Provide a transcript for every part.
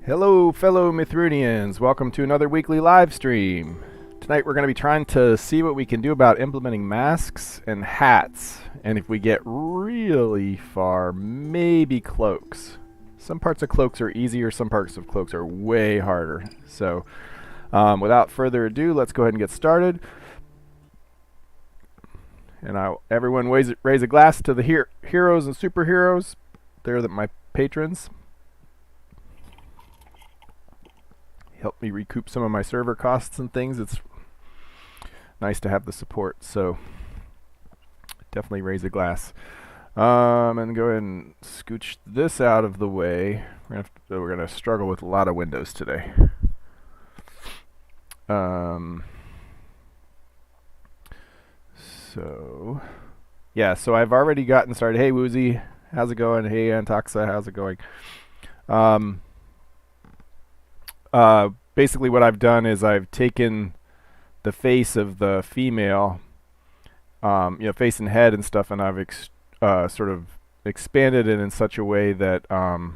Hello, fellow Mythrunians. Welcome to another weekly live stream. Tonight we're going to be trying to see what we can do about implementing masks and hats, and if we get really far, maybe cloaks. Some parts of cloaks are easier, some parts of cloaks are way harder. So, without further ado, let's go ahead and get started. And everyone raise a glass to the heroes and superheroes. They're my patrons. Help me recoup some of my server costs and things. It's nice to have the support, so definitely raise a glass. And go ahead and scooch this out of the way. We're gonna struggle with a lot of windows today. So I've already gotten started. Hey Woozy, how's it going? Hey Antoxa, how's it going? Basically what I've done is I've taken the face of the female, face and head and stuff, and I've sort of expanded it in such a way that, that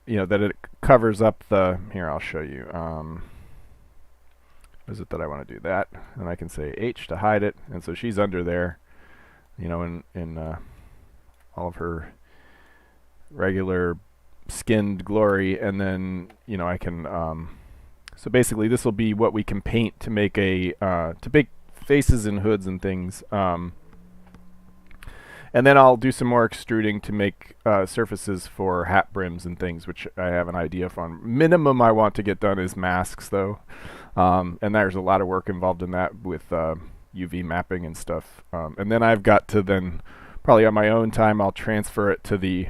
it covers up the, here I'll show you, is it that I want to do that? And I can say H to hide it, and so she's under there, in all of her regular skinned glory, and then I can so basically this will be what we can paint to make faces and hoods and things, and then I'll do some more extruding to make surfaces for hat brims and things, which I have an idea for. Minimum I want to get done is masks though, and there's a lot of work involved in that with UV mapping and stuff, and then I've got to then probably on my own time I'll transfer it to the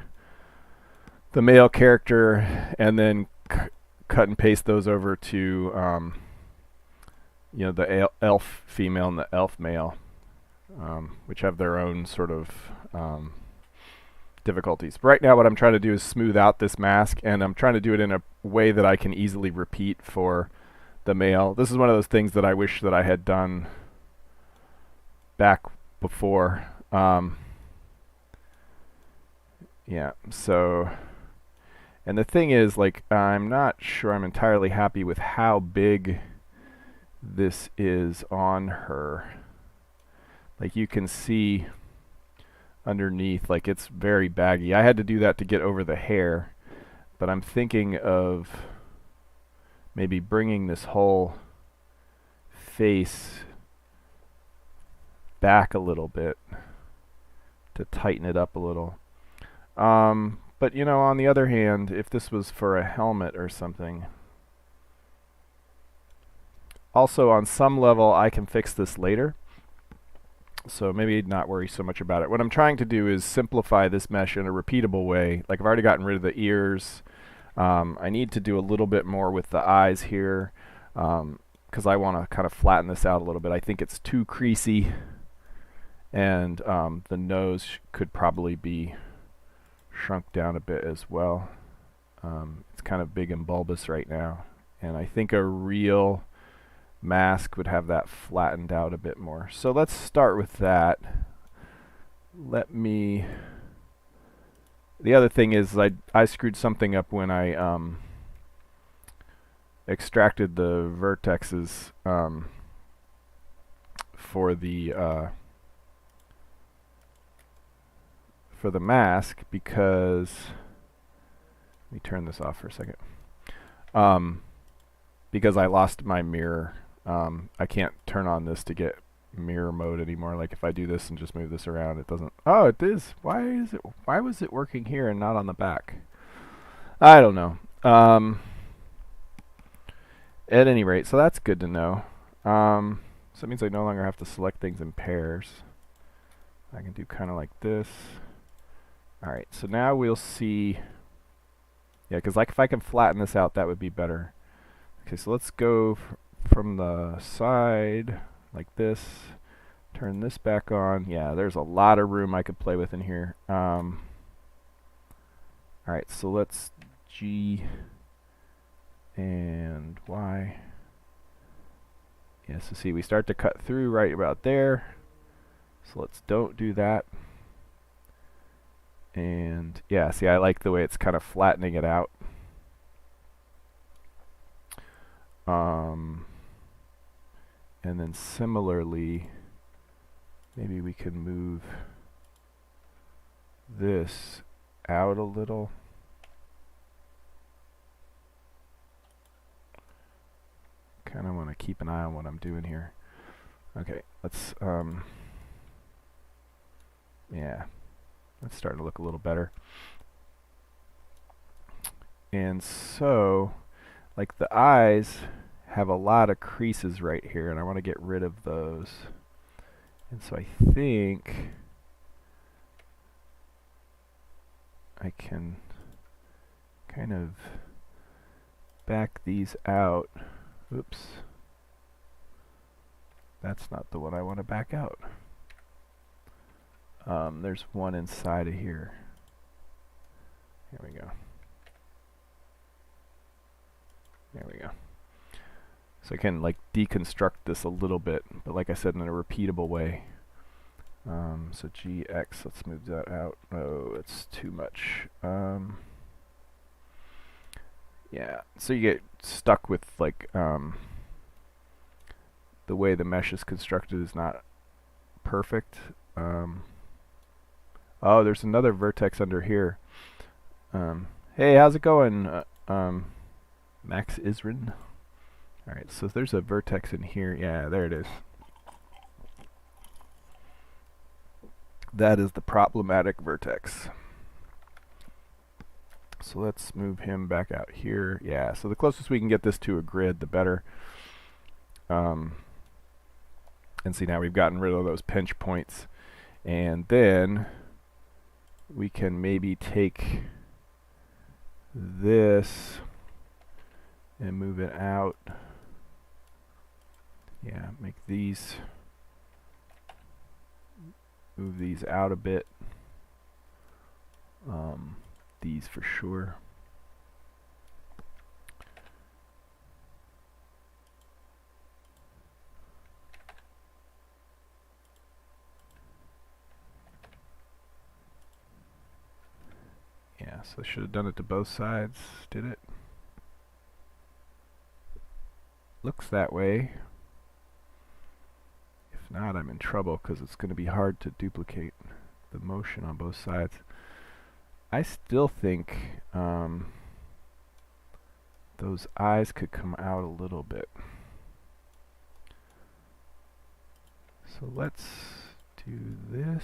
male character, and then cut and paste those over to the elf female and the elf male, which have their own sort of difficulties. But right now what I'm trying to do is smooth out this mask, and I'm trying to do it in a way that I can easily repeat for the male. This is one of those things that I wish that I had done back before. And the thing is, I'm not sure I'm entirely happy with how big this is on her. You can see underneath, it's very baggy. I had to do that to get over the hair, but I'm thinking of maybe bringing this whole face back a little bit to tighten it up a little. But on the other hand, if this was for a helmet or something, also on some level I can fix this later, so maybe not worry so much about it. What I'm trying to do is simplify this mesh in a repeatable way. I've already gotten rid of the ears. I need to do a little bit more with the eyes here, because I want to kind of flatten this out a little bit. I think it's too creasy, and the nose could probably be shrunk down a bit as well. It's kind of big and bulbous right now, and I think a real mask would have that flattened out a bit more. So let's start with that. The other thing is I screwed something up when I extracted the vertexes for the mask, because let me turn this off for a second, because I lost my mirror. I can't turn on this to get mirror mode anymore. If I do this and just move this around, it doesn't. Oh, it is. Why was it working here and not on the back? I don't know. At any rate, so that's good to know. So it means I no longer have to select things in pairs. I can do kind of like this. Alright, so now we'll see. Yeah, because if I can flatten this out, that would be better. Okay, so let's go from the side like this. Turn this back on. Yeah, there's a lot of room I could play with in here. Alright, so let's G and Y. Yeah, so see, we start to cut through right about there. So let's don't do that. And yeah, see, I like the way it's kind of flattening it out. And then similarly, maybe we can move this out a little. Kind of want to keep an eye on what I'm doing here. Okay, let's, yeah, that's starting to look a little better. And so, like the eyes have a lot of creases right here, and I want to get rid of those. And so I think I can kind of back these out. Oops. That's not the one I want to back out. There's one inside of here. Here we go. There we go. So I can like deconstruct this a little bit, but like I said, in a repeatable way. So GX, let's move that out. Oh, it's too much. Yeah, so you get stuck with like the way the mesh is constructed is not perfect. Oh, there's another vertex under here. Hey, how's it going, Max Isrin? Alright, so there's a vertex in here. Yeah, there it is. That is the problematic vertex. So let's move him back out here. Yeah, so the closest we can get this to a grid, the better. And see, now we've gotten rid of those pinch points. And then we can maybe take this and move it out. Yeah, make these, move these out a bit. These for sure. Yeah, so I should have done it to both sides. Did it? Looks that way. If not, I'm in trouble because it's going to be hard to duplicate the motion on both sides. I still think those eyes could come out a little bit. So let's do this.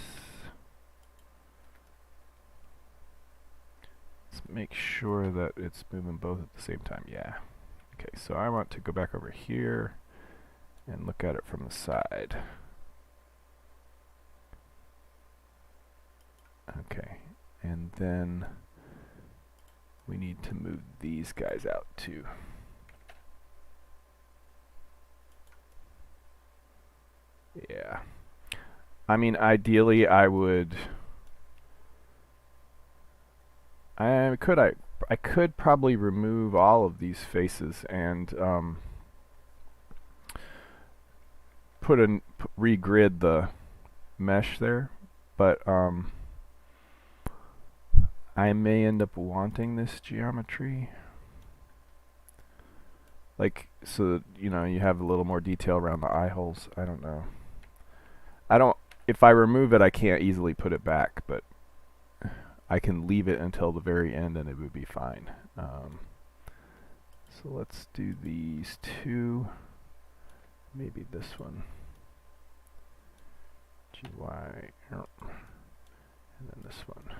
Let's make sure that it's moving both at the same time. Yeah. Okay, so I want to go back over here and look at it from the side. Okay, and then we need to move these guys out too. Yeah. I mean, ideally I would... I could probably remove all of these faces and regrid the mesh there, but I may end up wanting this geometry, like, so that, you know, you have a little more detail around the eye holes. I don't know. If I remove it, I can't easily put it back, but I can leave it until the very end and it would be fine. So let's do these two. Maybe this one. GY. And then this one.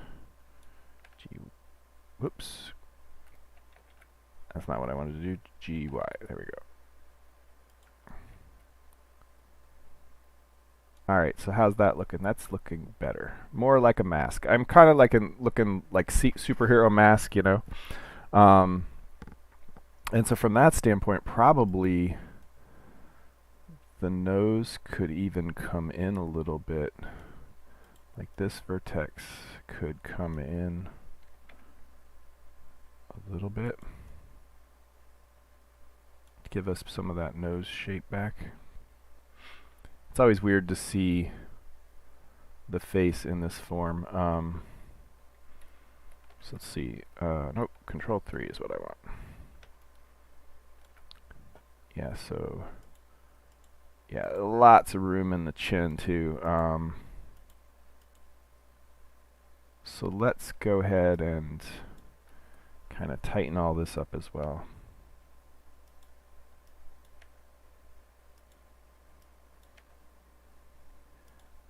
Whoops. That's not what I wanted to do. GY. There we go. Alright, so how's that looking? That's looking better. More like a mask. I'm kind of like looking like superhero mask, you know? And so from that standpoint, probably the nose could even come in a little bit. Like this vertex could come in a little bit. Give us some of that nose shape back. It's always weird to see the face in this form. So let's see. Nope, Control 3 is what I want. Yeah, so yeah, lots of room in the chin too. So let's go ahead and kind of tighten all this up as well.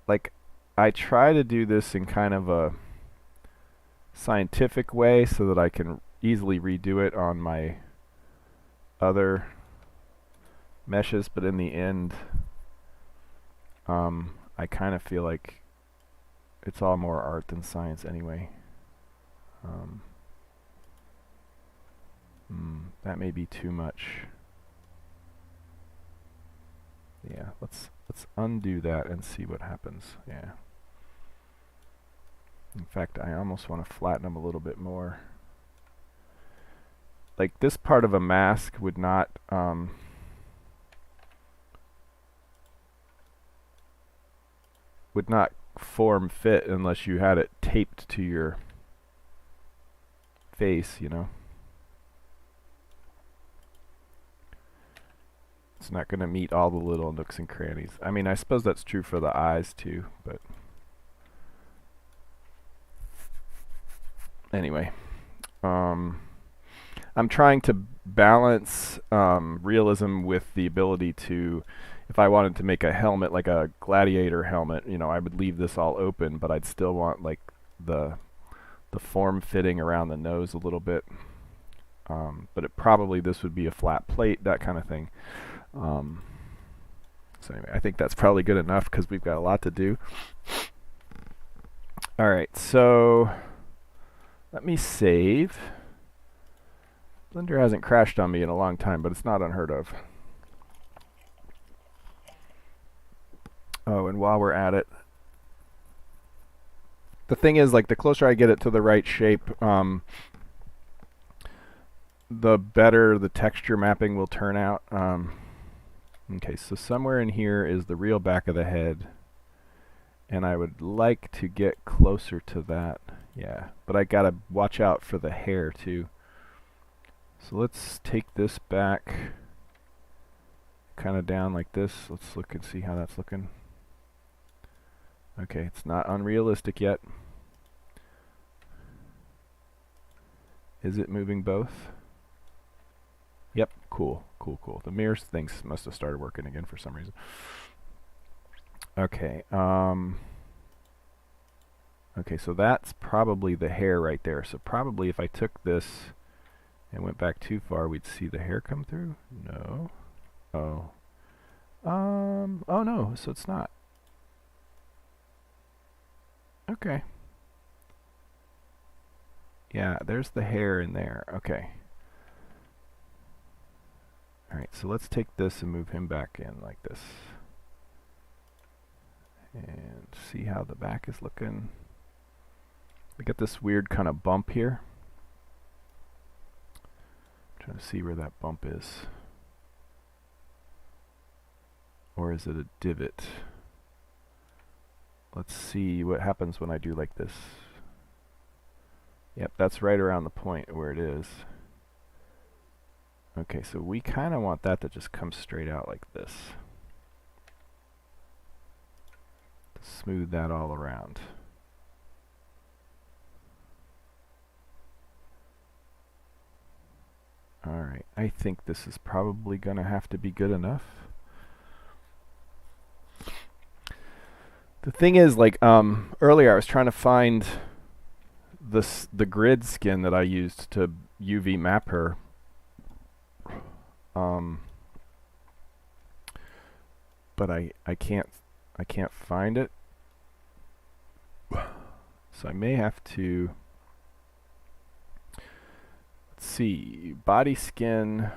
Like, I try to do this in kind of a scientific way so that I can easily redo it on my other meshes, but in the end, I kind of feel like it's all more art than science anyway. That may be too much. Yeah, let's undo that and see what happens. Yeah. In fact, I almost want to flatten them a little bit more. Like, this part of a mask would not form fit unless you had it taped to your face, you know. It's not going to meet all the little nooks and crannies. I mean, I suppose that's true for the eyes too, but anyway. I'm trying to balance realism with the ability to, if I wanted to make a helmet, like a gladiator helmet, you know, I would leave this all open, but I'd still want like the form fitting around the nose a little bit. But this would be a flat plate, that kind of thing. So anyway, I think that's probably good enough because we've got a lot to do. Alright, so let me save. Blender hasn't crashed on me in a long time, but it's not unheard of. Oh, and while we're at it, the thing is, like, the closer I get it to the right shape, the better the texture mapping will turn out. Okay, so somewhere in here is the real back of the head, and I would like to get closer to that. Yeah, but I gotta watch out for the hair too. So let's take this back kind of down like this. Let's look and see how that's looking. Okay, it's not unrealistic yet. Is it moving both? Yep, cool. The mirrors things must have started working again for some reason. Okay, okay, so that's probably the hair right there. So probably if I took this and went back too far, we'd see the hair come through? No. Oh. Oh no, so it's not. Okay. Yeah, there's the hair in there. Okay. Alright, so let's take this and move him back in like this. And see how the back is looking. We got this weird kind of bump here. I'm trying to see where that bump is. Or is it a divot? Let's see what happens when I do like this. Yep, that's right around the point where it is. Okay, so we kind of want that to just come straight out like this. To smooth that all around. Alright, I think this is probably going to have to be good enough. The thing is, like, earlier I was trying to find the grid skin that I used to UV map her. But I can't find it. So I may have to, let's see, body skin,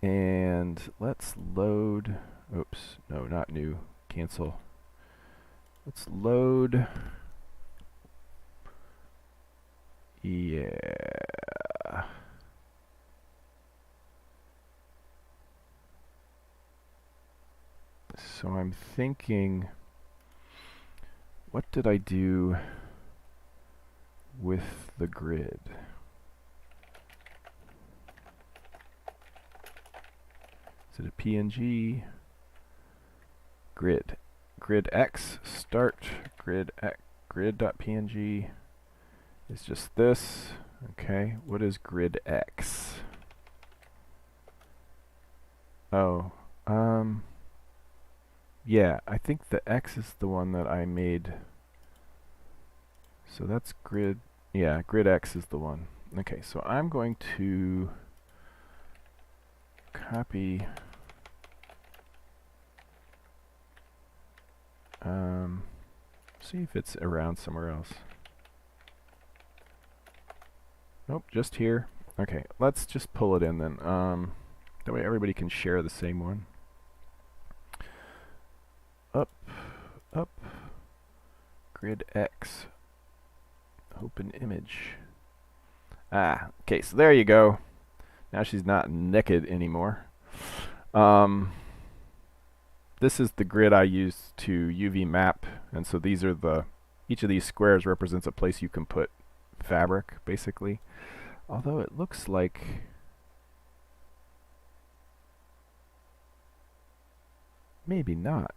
and let's load, oops, no, not new, cancel. Let's load, yeah. So I'm thinking, what did I do? with the grid? Is it a PNG? Grid. Grid X, start, grid X, grid.png is just this. Okay, what is grid X? Oh, yeah, I think the X is the one that I made. So that's grid, yeah, grid X is the one. Okay, so I'm going to copy, see if it's around somewhere else. Nope, just here. Okay, let's just pull it in then. That way everybody can share the same one. Up, up, grid X, open image. Ah, okay, so there you go. Now she's not naked anymore. This is the grid I use to UV map, and so these are each of these squares represents a place you can put fabric, basically. Although it looks like maybe not.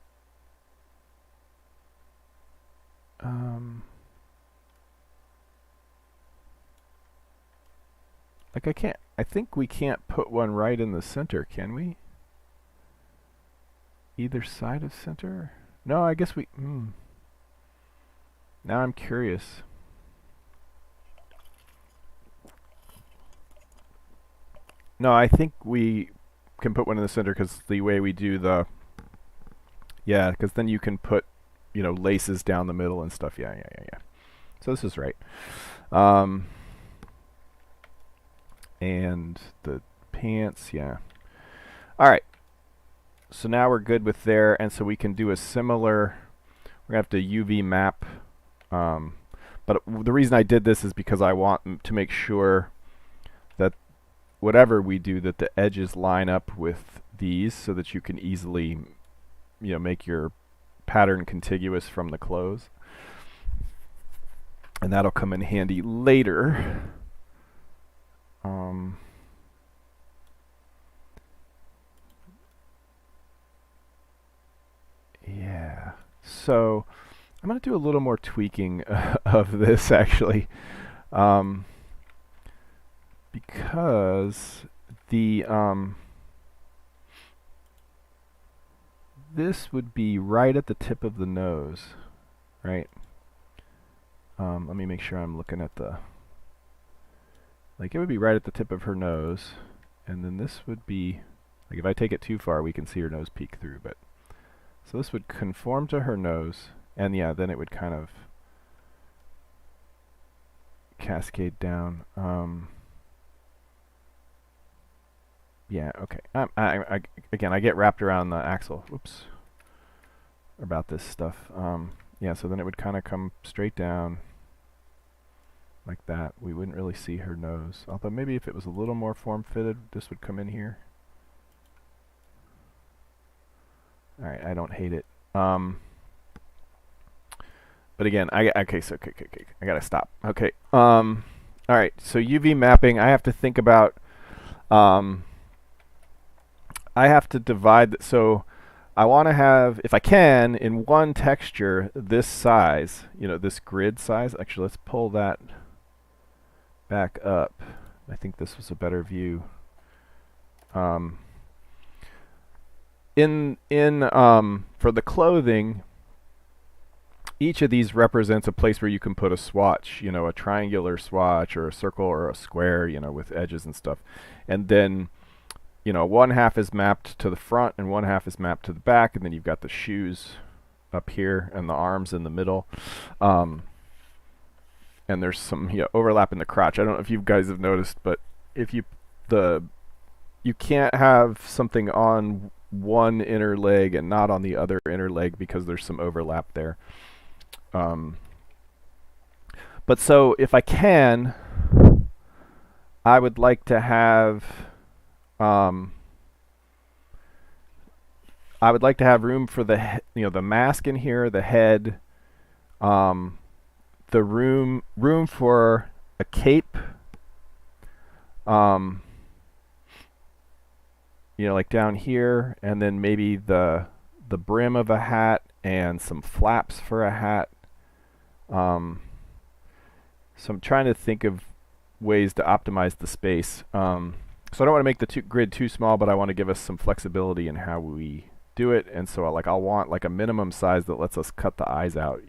Like I think we can't put one right in the center, can we? Either side of center? No, I guess we, Now I'm curious. No, I think we can put one in the center because the way we do yeah, because then you can put, laces down the middle and stuff. Yeah. So this is right. And the pants, yeah. All right. So now we're good with there, and so we can do a similar, we're going to have to UV map. But the reason I did this is because I want to make sure that whatever we do, that the edges line up with these so that you can easily, make your pattern contiguous from the clothes. And that'll come in handy later. Yeah. So I'm going to do a little more tweaking of this actually. Because this would be right at the tip of the nose, right? Let me make sure I'm looking at it would be right at the tip of her nose, and then this would be, if I take it too far, we can see her nose peek through, but, so this would conform to her nose, and yeah, then it would kind of cascade down. Yeah, okay. Again, I get wrapped around the axle. Whoops. About this stuff. Yeah, so then it would kind of come straight down like that. We wouldn't really see her nose. Although maybe if it was a little more form-fitted, this would come in here. Alright, I don't hate it. But again, okay, I gotta stop. Okay. Alright, so UV mapping, I have to think about, I have to divide, so I want to have, if I can, in one texture, this size, this grid size. Actually, let's pull that back up. I think this was a better view. For the clothing, each of these represents a place where you can put a swatch, a triangular swatch or a circle or a square, with edges and stuff. And then, one half is mapped to the front and one half is mapped to the back, and then you've got the shoes up here and the arms in the middle. And there's some overlap in the crotch. I don't know if you guys have noticed, but if you can't have something on one inner leg and not on the other inner leg because there's some overlap there. But so if I can, I would like to have room for the the mask in here, the head, the room for a cape, um, like down here, and then maybe the brim of a hat and some flaps for a hat. So I'm trying to think of ways to optimize the space. So I don't want to make the grid too small, but I want to give us some flexibility in how we do it. And so I'll want like a minimum size that lets us cut the eyes out,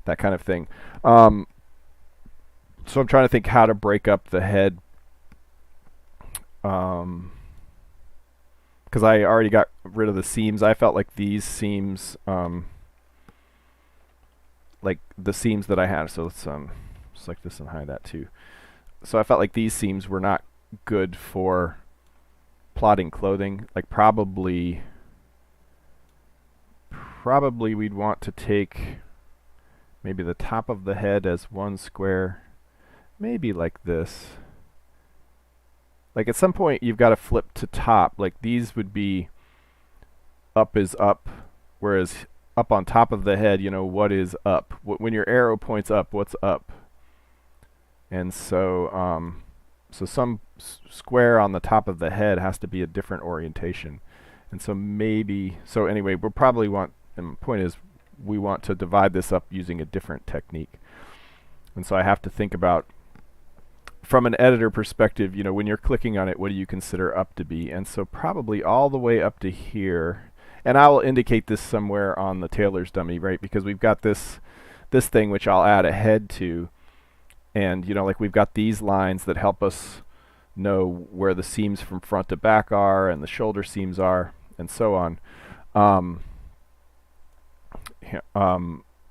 that kind of thing. So I'm trying to think how to break up the head. Because I already got rid of the seams. I felt like these seams, like the seams that I had. So let's select this and hide that too. So I felt like these seams were not good for plotting clothing. Like probably we'd want to take maybe the top of the head as one square, maybe like this. Like at some point you've got to flip to top. Like these would be up is up, whereas up on top of the head, what is up? When your arrow points up, what's up? And so so some square on the top of the head has to be a different orientation. And so so anyway, we'll probably want, and the point is, we want to divide this up using a different technique. And so I have to think about, from an editor perspective, when you're clicking on it, what do you consider up to be? And so probably all the way up to here. And I will indicate this somewhere on the tailor's dummy, right? Because we've got this thing which I'll add a head to. And, like we've got these lines that help us know where the seams from front to back are and the shoulder seams are and so on.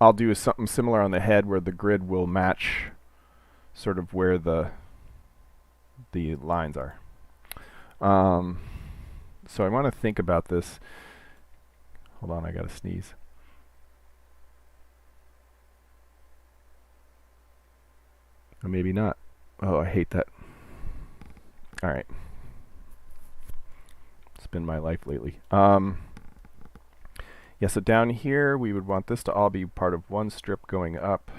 I'll do something similar on the head where the grid will match sort of where the lines are. So I want to think about this. Hold on, I gotta sneeze. Or maybe not. Oh, I hate that. All right. It's been my life lately. Yeah, so down here, we would want this to all be part of one strip going up.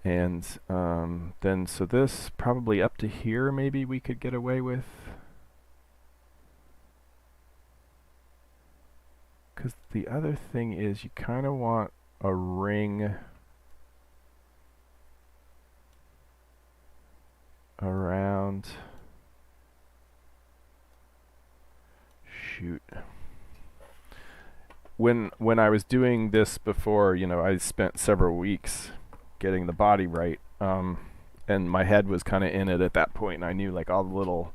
And then, so this probably up to here, maybe we could get away with. Because the other thing is you kind of want a ring around. Shoot. When I was doing this before, I spent several weeks getting the body right, and my head was kind of in it at that point, and I knew like all the little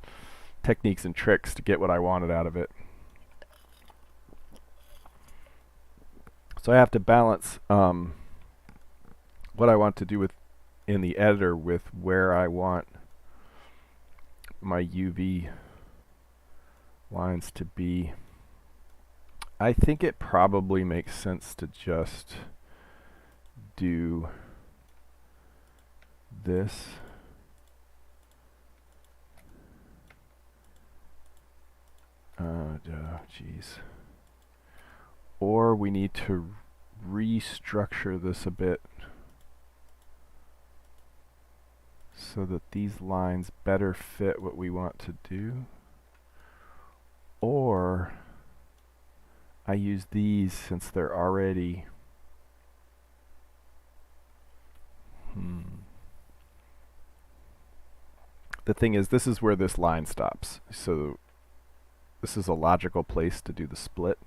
techniques and tricks to get what I wanted out of it. So I have to balance what I want to do in the editor with where I want my UV lines to be. I think it probably makes sense to just do this. Geez. Or we need to restructure this a bit so that these lines better fit what we want to do. Or I use these since they're already The thing is, this is where this line stops. So this is a logical place to do the split.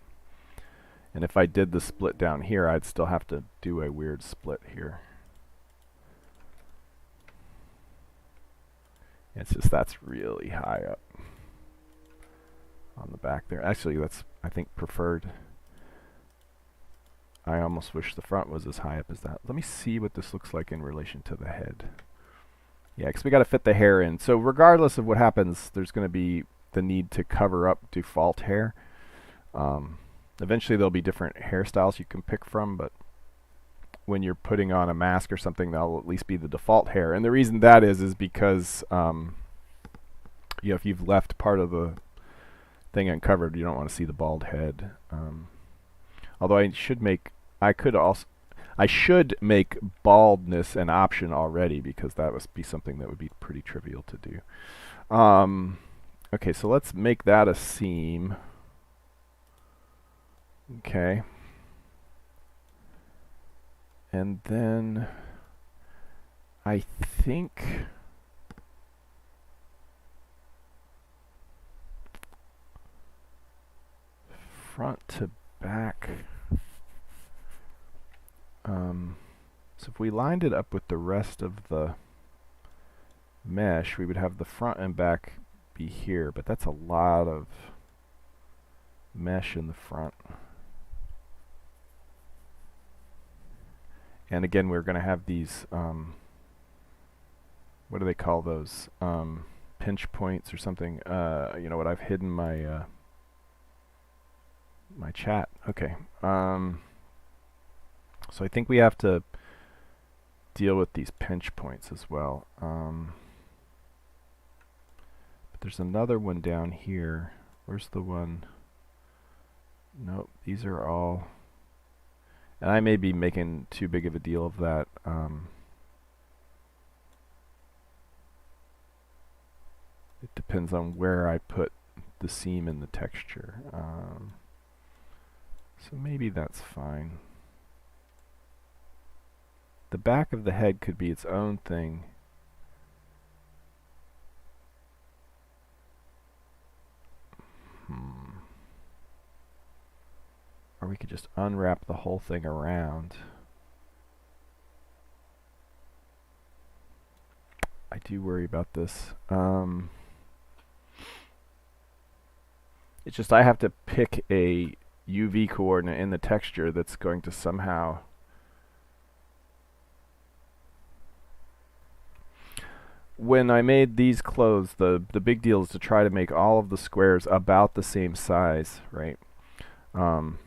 And if I did the split down here, I'd still have to do a weird split here. It's just that's really high up on the back there. Actually, that's, I think, preferred. I almost wish the front was as high up as that. Let me see what this looks like in relation to the head. Yeah, because we got to fit the hair in. So regardless of what happens, there's going to be the need to cover up default hair. Eventually there'll be different hairstyles you can pick from, but when you're putting on a mask or something, that'll at least be the default hair. And the reason that is because if you've left part of the thing uncovered, you don't want to see the bald head. Although I should make baldness an option already, because that would be something that would be pretty trivial to do. Okay, so let's make that a seam. Okay. And then I think front to back. So if we lined it up with the rest of the mesh, we would have the front and back be here, but that's a lot of mesh in the front. And again, we're going to have these, what do they call those? Pinch points or something. You know what? I've hidden my my chat. Okay. So I think we have to deal with these pinch points as well. But there's another one down here. Where's the one? Nope, these are all... And I may be making too big of a deal of that. It depends on where I put the seam in the texture. So maybe that's fine. The back of the head could be its own thing. Or we could just unwrap the whole thing around. I do worry about this. It's just I have to pick a UV coordinate in the texture that's going to somehow... When I made these clothes, the big deal is to try to make all of the squares about the same size, right? And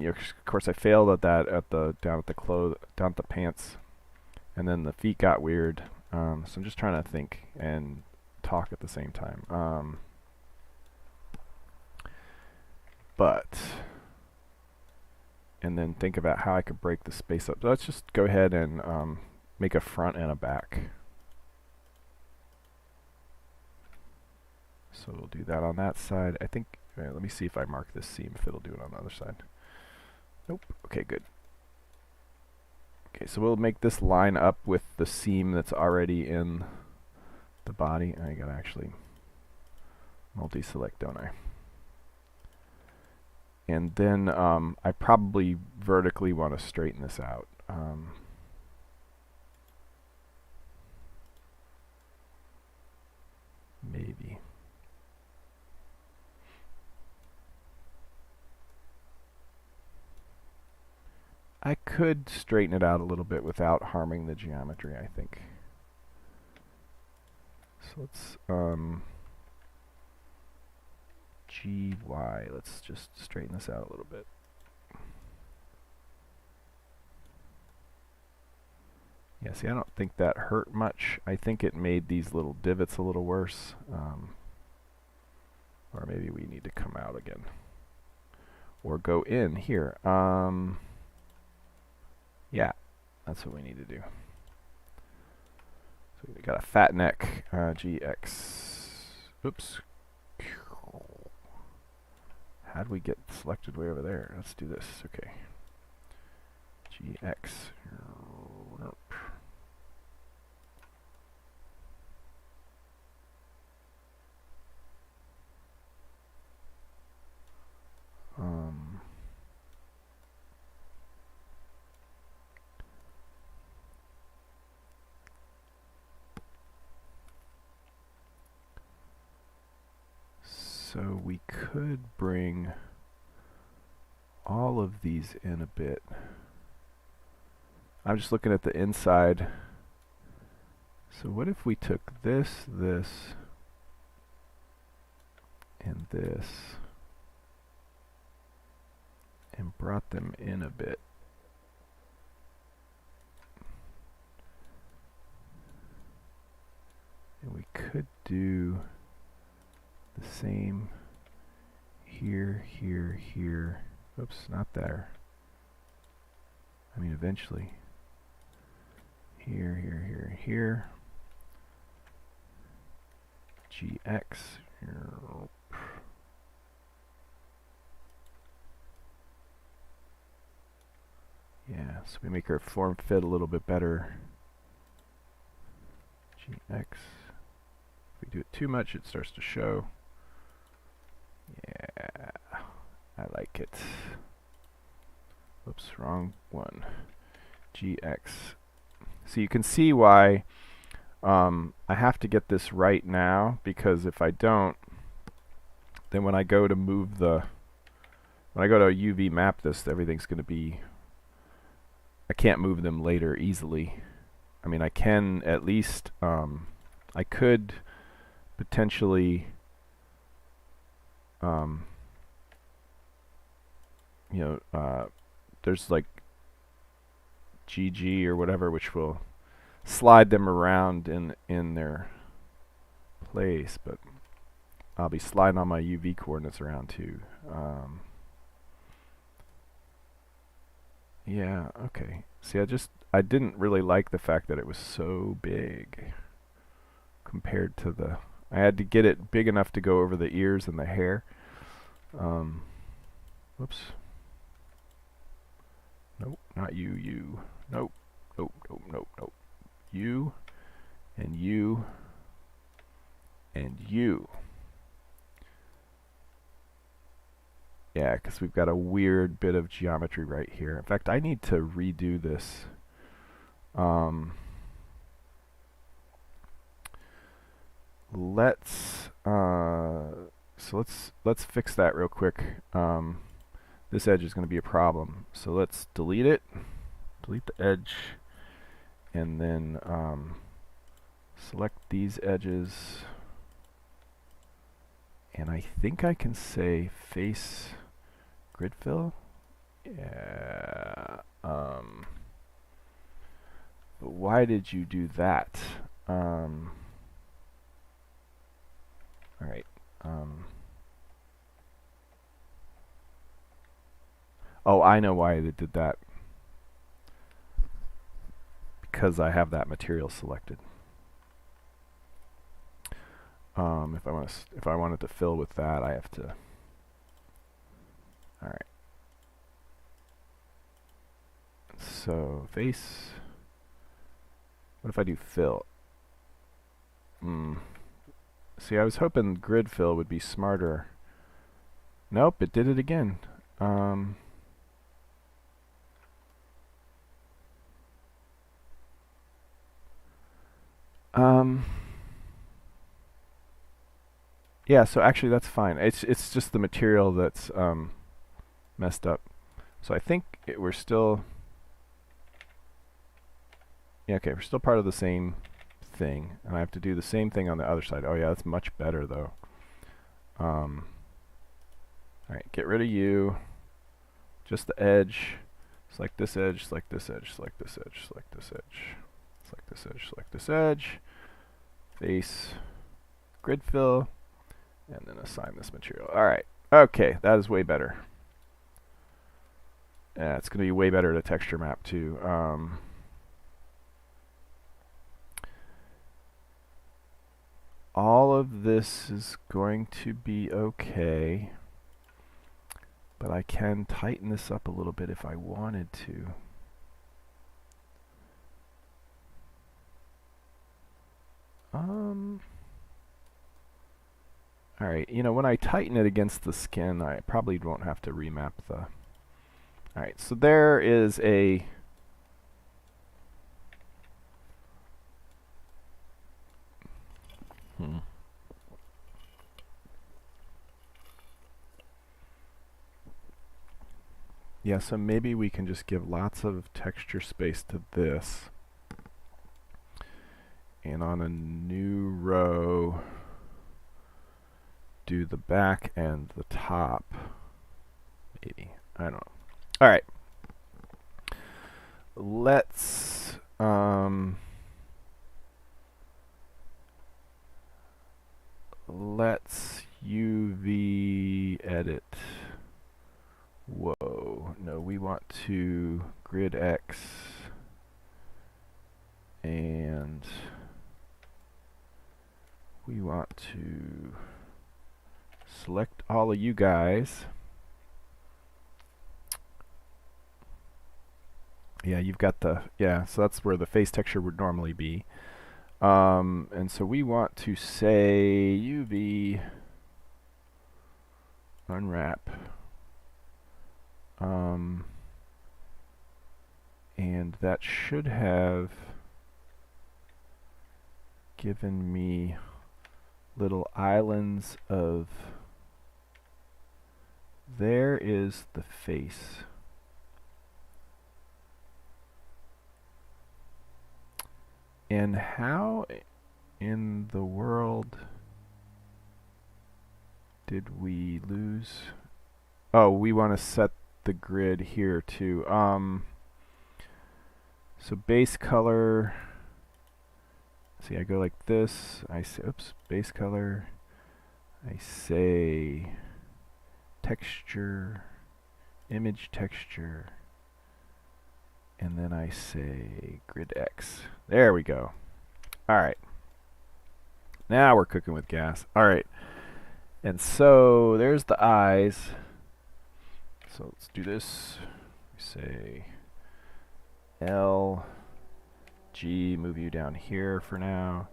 of course I failed at that down at the pants, and then the feet got weird. So I'm just trying to think and talk at the same time. And then think about how I could break the space up. So let's just go ahead and make a front and a back. So we'll do that on that side. I think, let me see if I mark this seam, if it'll do it on the other side. Nope. Okay, good. Okay, so we'll make this line up with the seam that's already in the body. I gotta actually multi-select, don't I? And then I probably vertically want to straighten this out. Maybe. I could straighten it out a little bit without harming the geometry, I think. So let's GY, let's just straighten this out a little bit. Yeah, see, I don't think that hurt much. I think it made these little divots a little worse. Or maybe we need to come out again. Or go in here. Yeah, that's what we need to do. So we got a fat neck, GX. Oops. How'd we get selected way over there? Let's do this. Okay. GX. So we could bring all of these in a bit. I'm just looking at the inside. So what if we took this, this, and this, and brought them in a bit? And we could do the same here, here, here, Oops, not there. I mean, eventually. Here, here, here, here. GX. Yeah, so we make our form fit a little bit better. GX. If we do it too much, it starts to show. Yeah, I like it. Whoops, wrong one. GX. So you can see why I have to get this right now, because if I don't, then when I go to move the, when I go to UV map this, everything's going to be, I can't move them later easily. I mean, I can at least, I could potentially, you know, there's like GG or whatever, which will slide them around in their place, but I'll be sliding all my UV coordinates around too. Yeah, okay. See, I didn't really like the fact that it was so big compared to the, I had to get it big enough to go over the ears and the hair. Whoops. Nope, not you, you. Nope, nope, nope, nope, nope. You, and you, and you. Yeah, because we've got a weird bit of geometry right here. In fact, I need to redo this. Let's fix that real quick. This edge is going to be a problem. So let's delete it, delete the edge, and then select these edges. And I think I can say face grid fill. Yeah. But why did you do that? All right. Oh, I know why they did that. Because I have that material selected. If I wanted to fill with that, I have to. All right. So face. What if I do fill? See, I was hoping grid fill would be smarter. Nope, it did it again. Yeah, so actually that's fine. It's just the material that's messed up. So I think we're still, yeah, okay, we're still part of the same thing, and I have to do the same thing on the other side. Oh yeah, that's much better though. All right, get rid of you. Just the edge. Select this edge. Select this edge. Select this edge. Select this edge. Select this edge. Select this edge. Face. Grid fill. And then assign this material. All right. Okay, that is way better. Yeah, it's going to be way better to texture map too. All of this is going to be okay, but I can tighten this up a little bit if I wanted to. Alright, you know, when I tighten it against the skin, I probably won't have to remap the... Alright, so there is a... Yeah, so maybe we can just give lots of texture space to this. And on a new row, do the back and the top. Maybe. I don't know. Alright. Let's UV edit. Whoa. no, we want to grid X and we want to select all of you guys. Yeah, you've got the, yeah, so that's where the face texture would normally be. And so we want to say UV unwrap. And that should have given me little islands of, there is the face. And how in the world did we lose? Oh, we want to set the grid here too. So base color, see, I go like this, I say, oops, base color, I say texture, image texture, and then I say grid X. There we go. Alright. Now we're cooking with gas. Alright. And so there's the eyes. So let's do this. We say L, G, move you down here for now.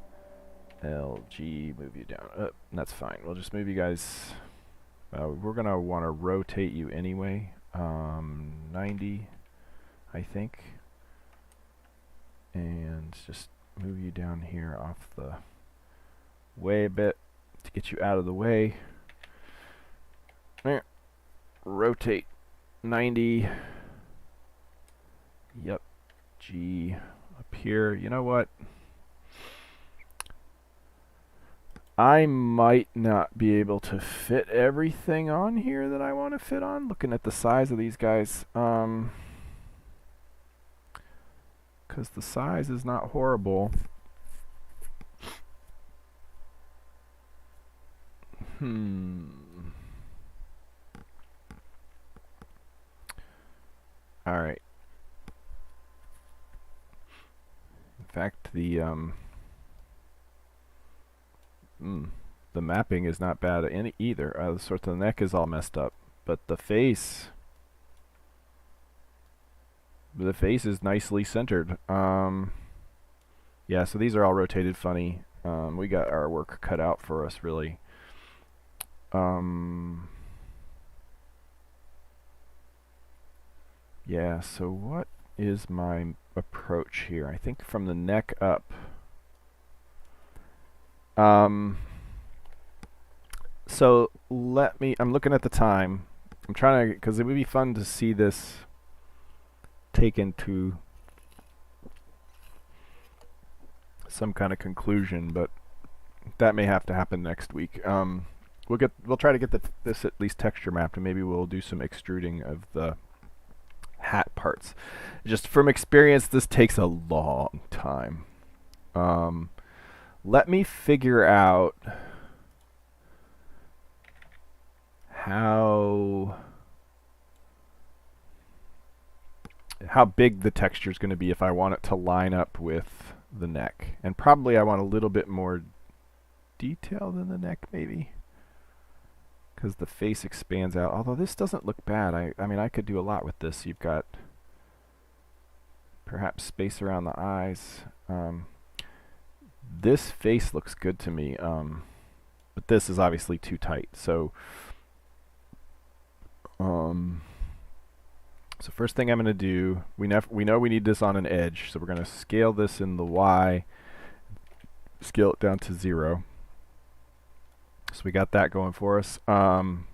L, G, move you down. That's fine. We'll just move you guys. We're going to want to rotate you anyway. 90, I think. And just move you down here off the way a bit to get you out of the way. Rotate 90. Yep. G up here. You know what? I might not be able to fit everything on here that I want to fit on, looking at the size of these guys. Because the size is not horrible. Alright. In fact, the mapping is not bad either. The sort of the neck is all messed up, but the face is nicely centered. Yeah, so these are all rotated funny. We got our work cut out for us, really. Yeah, so what is my approach here? I think from the neck up. So I'm looking at the time. I'm trying to, because it would be fun to see this taken to some kind of conclusion, but that may have to happen next week. We'll try to get this at least texture mapped, and maybe we'll do some extruding of the hat parts. Just from experience, this takes a long time. Let me figure out how big the texture is going to be if I want it to line up with the neck. And probably I want a little bit more detail than the neck, maybe, because the face expands out. Although this doesn't look bad. I mean, I could do a lot with this. You've got perhaps space around the eyes. This face looks good to me, but this is obviously too tight. So first thing I'm going to do, we know we need this on an edge, so we're going to scale this in the Y, scale it down to 0. So we got that going for us. And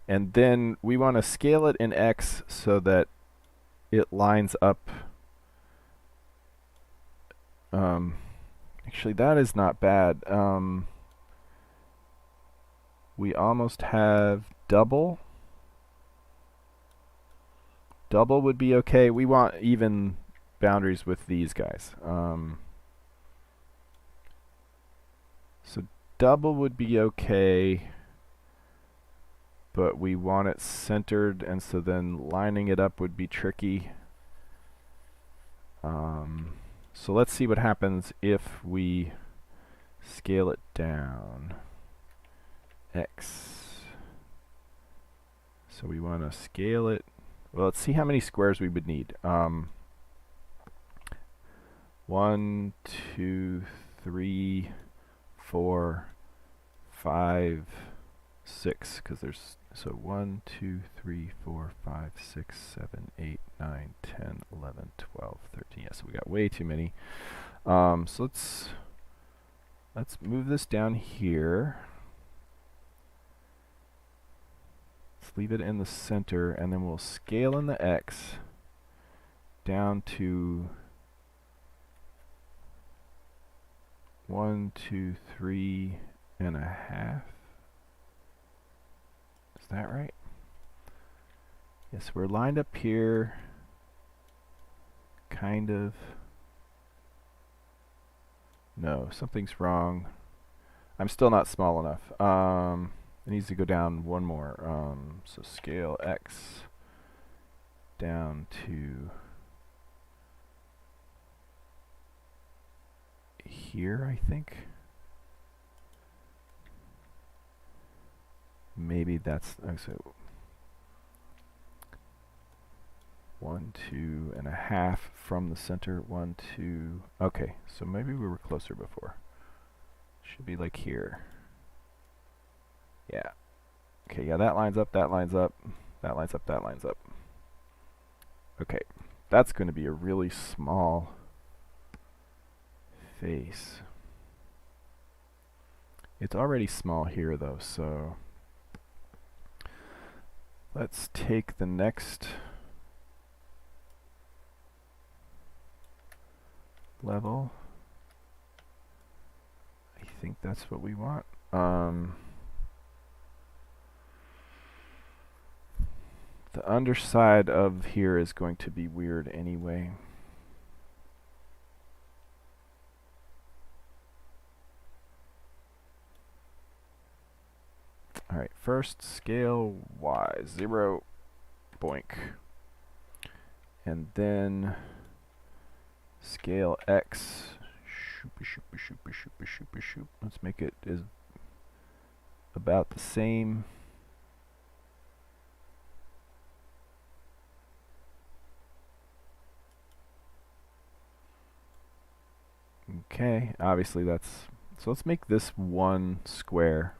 then we want to scale it in X so that it lines up. Actually, that is not bad. We almost have double. Double would be okay. We want even boundaries with these guys. So double would be okay. but we want it centered, and so then lining it up would be tricky. So let's see what happens if we scale it down. X. So we want to scale it. Well, let's see how many squares we would need. 1, 2, 3, 4, 5, 6. Because there's so 1, 2, 3, 4, 5, 6, 7, 8, 9, 10, 11, 12, 13. Yeah, so we got way too many. So let's move this down here. Let's leave it in the center, and then we'll scale in the X down to 1, 2, 3 and a half. Is that right? Yes, we're lined up here, kind of. No, something's wrong. I'm still not small enough. It needs to go down one more. So scale X down to here, I think. Maybe that's so 1, 2 and a half from the center. 1, 2. Okay, so maybe we were closer before. Should be like here. Yeah. Okay, yeah, that lines up, that lines up, that lines up, that lines up. Okay, that's going to be a really small face. It's already small here, though, so let's take the next level. I think that's what we want. The underside of here is going to be weird anyway. Alright, first scale Y, 0, boink. And then scale X, shoop. Let's make it is about the same. Okay, obviously that's, so let's make this one square.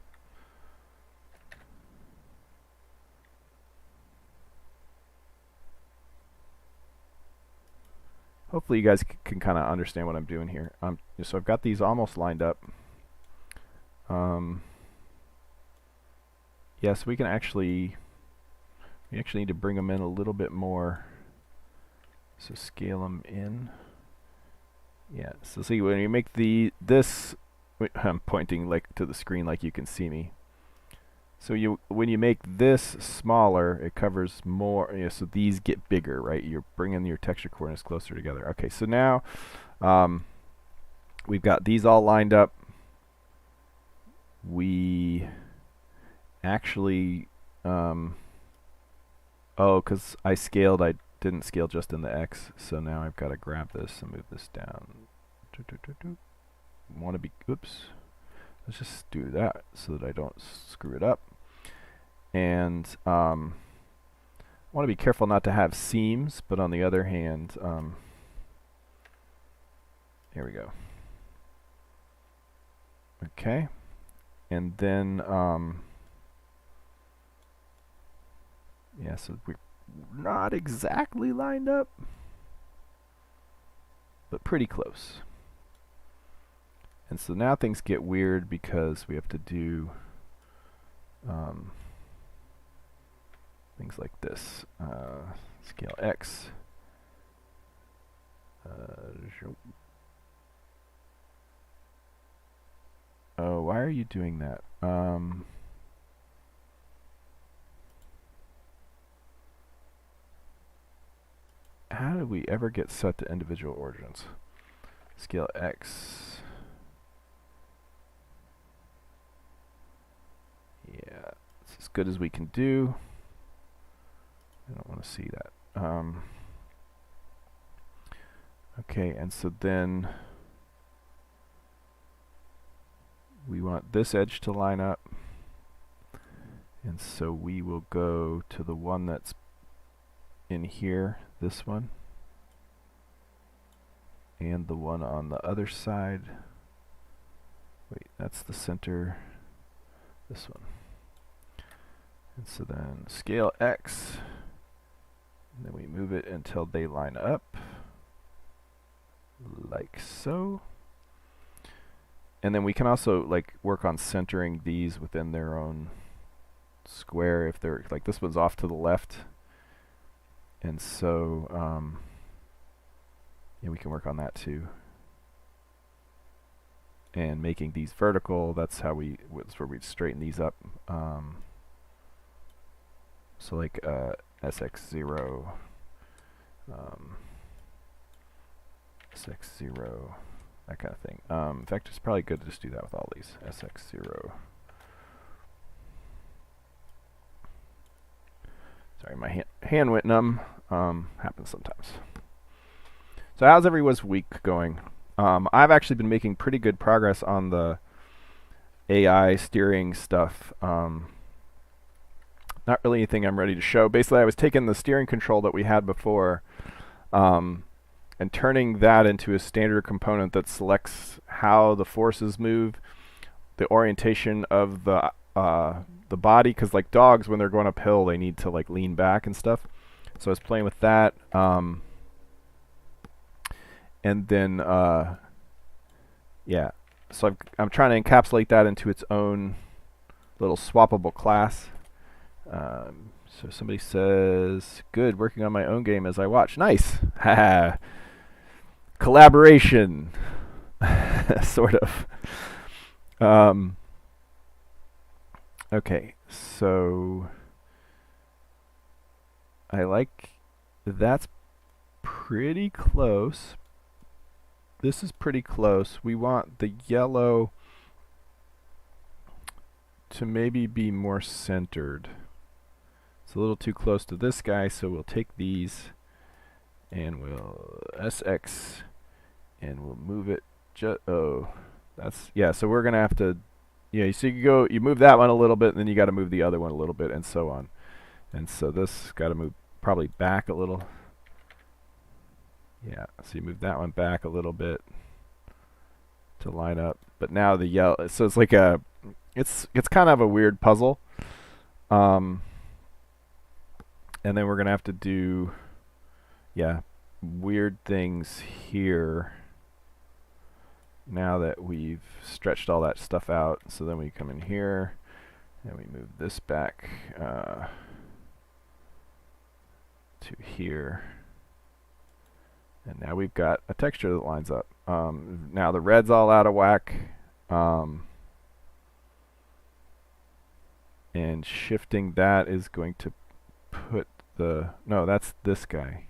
Hopefully you guys can kind of understand what I'm doing here. So I've got these almost lined up. Yes, we actually need to bring them in a little bit more. So scale them in. Yeah, so see when you make this, I'm pointing like to the screen like you can see me. So when you make this smaller, it covers more. So these get bigger, right? You're bringing your texture coordinates closer together. Okay, so now we've got these all lined up. We actually, because I scaled, I didn't scale just in the X, so now I've got to grab this and move this down. Want to be, oops. Let's just do that so that I don't screw it up. And want to be careful not to have seams, but on the other hand, here we go. Okay, and then yeah, so we're not exactly lined up, but pretty close. And so now things get weird because we have to do things like this. Scale X. Oh, why are you doing that? How did we ever get set to individual origins? Scale X. Yeah, as good as we can do. I don't want to see that. Okay, and so then we want this edge to line up. And so we will go to the one that's in here, this one, and the one on the other side. Wait, that's the center, this one. And so then scale X, and then we move it until they line up, like so. And then we can also like work on centering these within their own square if they're like this one's off to the left, and so yeah, we can work on that too. And making these vertical, that's where we'd straighten these up. So like SX0, SX0, that kind of thing. In fact, it's probably good to just do that with all these. SX0. Sorry, my hand went numb. Happens sometimes. So how's everyone's week going? I've actually been making pretty good progress on the AI steering stuff. Not really anything I'm ready to show. Basically, I was taking the steering control that we had before and turning that into a standard component that selects how the forces move, the orientation of the body, because like dogs, when they're going uphill, they need to like lean back and stuff. So I was playing with that. And then, yeah, so I'm trying to encapsulate that into its own little swappable class. So somebody says, good, working on my own game as I watch. Nice. Collaboration. Sort of. Okay, so I like that's pretty close. This is pretty close. We want the yellow to maybe be more centered. It's a little too close to this guy, so we'll take these and we'll SX and we'll move it that's, yeah, so we're gonna have to, yeah, so you move that one a little bit and then you gotta move the other one a little bit and so on. And so this gotta move probably back a little. Yeah, so you move that one back a little bit to line up. But now the yellow, so it's like it's kind of a weird puzzle. And then we're gonna have to do, yeah, weird things here now that we've stretched all that stuff out. So then we come in here and we move this back to here. And now we've got a texture that lines up. Now the red's all out of whack. And shifting that is going to put the, no, that's this guy.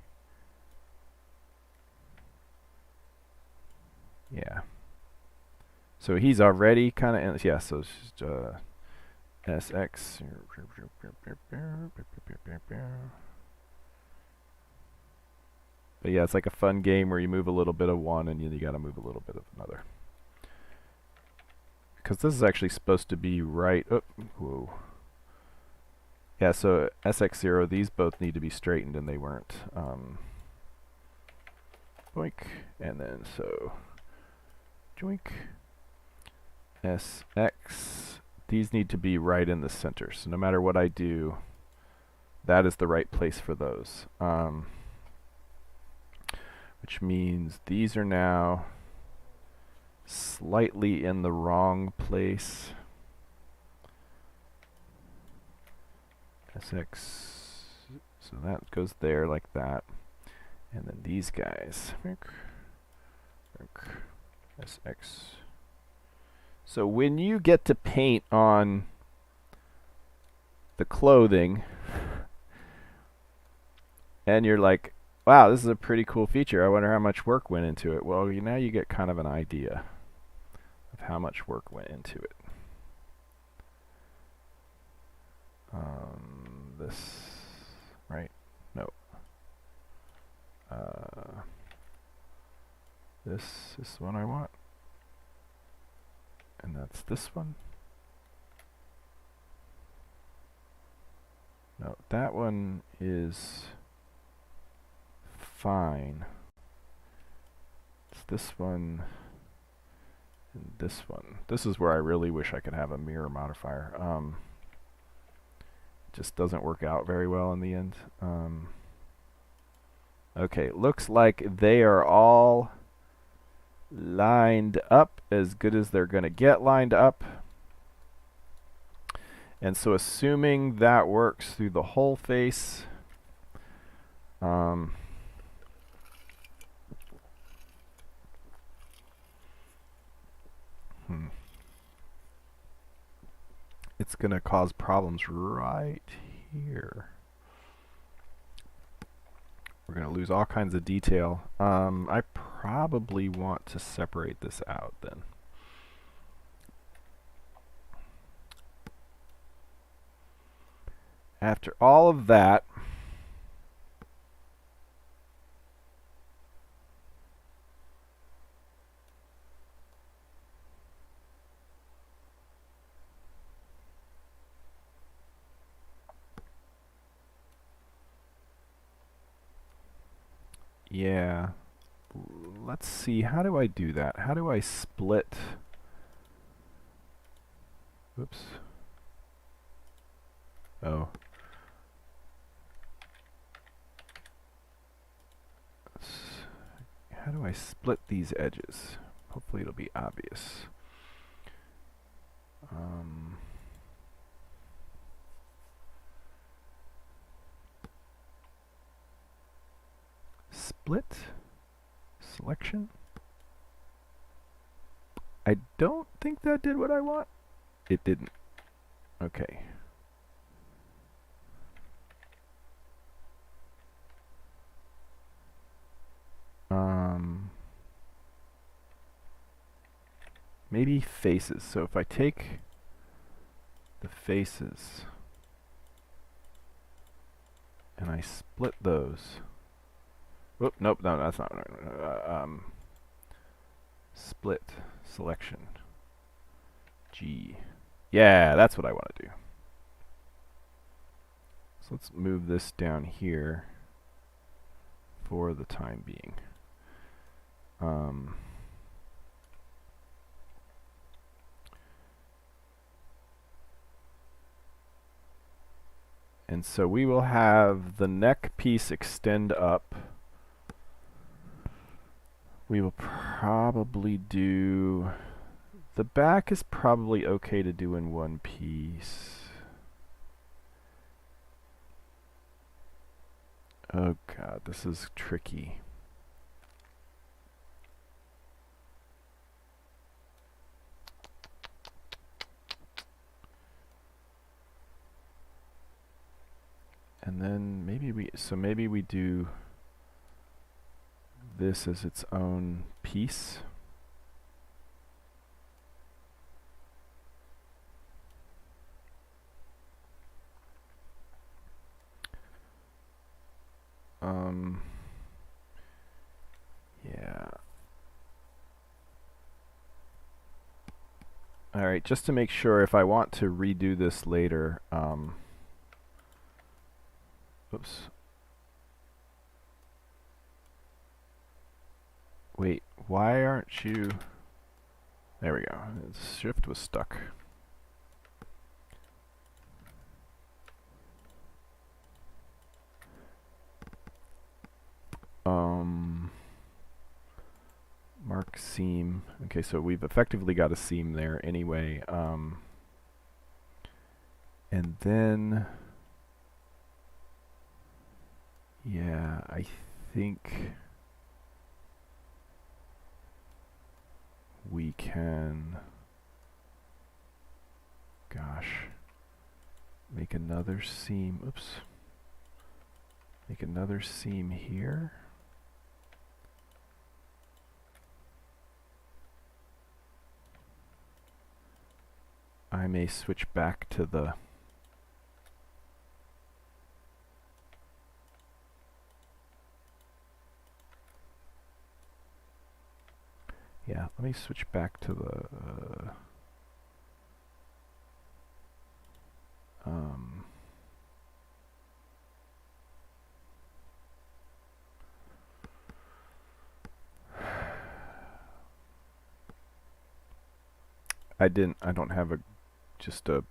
Yeah. So he's already kind of, yeah, so it's just SX. But yeah, it's like a fun game where you move a little bit of one and you gotta move a little bit of another. Because this is actually supposed to be right, oh, whoa. Yeah, so SX0, these both need to be straightened and they weren't. Boink, and then so, joink, SX, these need to be right in the center. So no matter what I do, that is the right place for those. Which means these are now slightly in the wrong place. SX, so that goes there like that. And then these guys, SX. So when you get to paint on the clothing, and you're like, wow, this is a pretty cool feature. I wonder how much work went into it. Well, now you get kind of an idea of how much work went into it. This, right? No. This is the one I want. And that's this one. No, that one is fine. It's this one and this one. This is where I really wish I could have a mirror modifier. Just doesn't work out very well in the end. Okay, looks like they are all lined up as good as they're going to get lined up. And so assuming that works through the whole face, it's going to cause problems right here. We're going to lose all kinds of detail. I probably want to separate this out then. After all of that, yeah, let's see, how do I do that? How do I split? Oops. Oh. How do I split these edges? Hopefully it'll be obvious. Split? Selection? I don't think that did what I want. It didn't. Okay. Maybe faces. So if I take the faces and I split those. Whoop, nope, no, that's not right. Split, selection, G. Yeah, that's what I want to do. So let's move this down here for the time being. And so we will have the neck piece extend up. We will probably do... The back is probably okay to do in one piece. Oh god, this is tricky. And then maybe we do this as its own piece. Yeah. All right, just to make sure, if I want to redo this later, oops. Wait, why aren't you... There we go. Shift was stuck. Mark seam. Okay, so we've effectively got a seam there anyway. And then... Yeah, I think we can... Gosh. Make another seam. Oops. Make another seam here. I may switch back to the Yeah, let me switch back to the I don't have a, just a,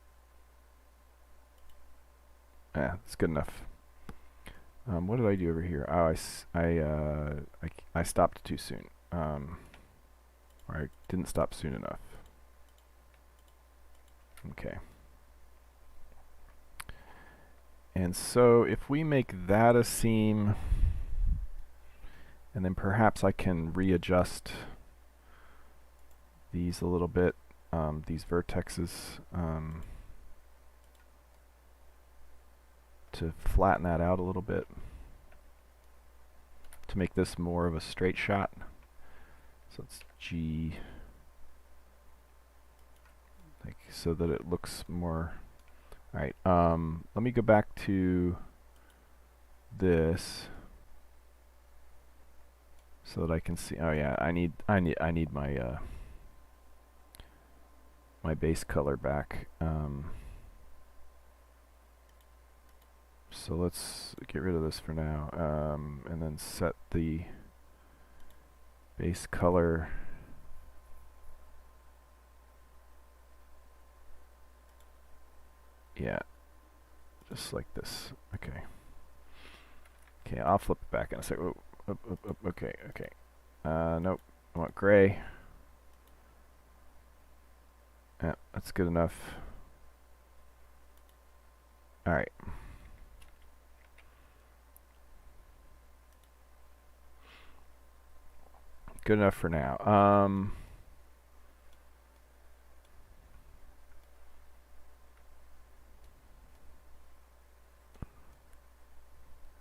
it's good enough. What did I do over here? Oh, I stopped too soon. Or I didn't stop soon enough. Okay. And so if we make that a seam, and then perhaps I can readjust these a little bit, these vertexes, to flatten that out a little bit, to make this more of a straight shot. So it's G, like, so that it looks more. All right. Let me go back to this so that I can see. Oh yeah, I need my my base color back. So let's get rid of this for now, and then set the base color. Yeah, just like this. Okay. Okay, I'll flip it back in a sec. Oh, okay, okay. Nope. I want gray. Yeah, that's good enough. All right. Good enough for now.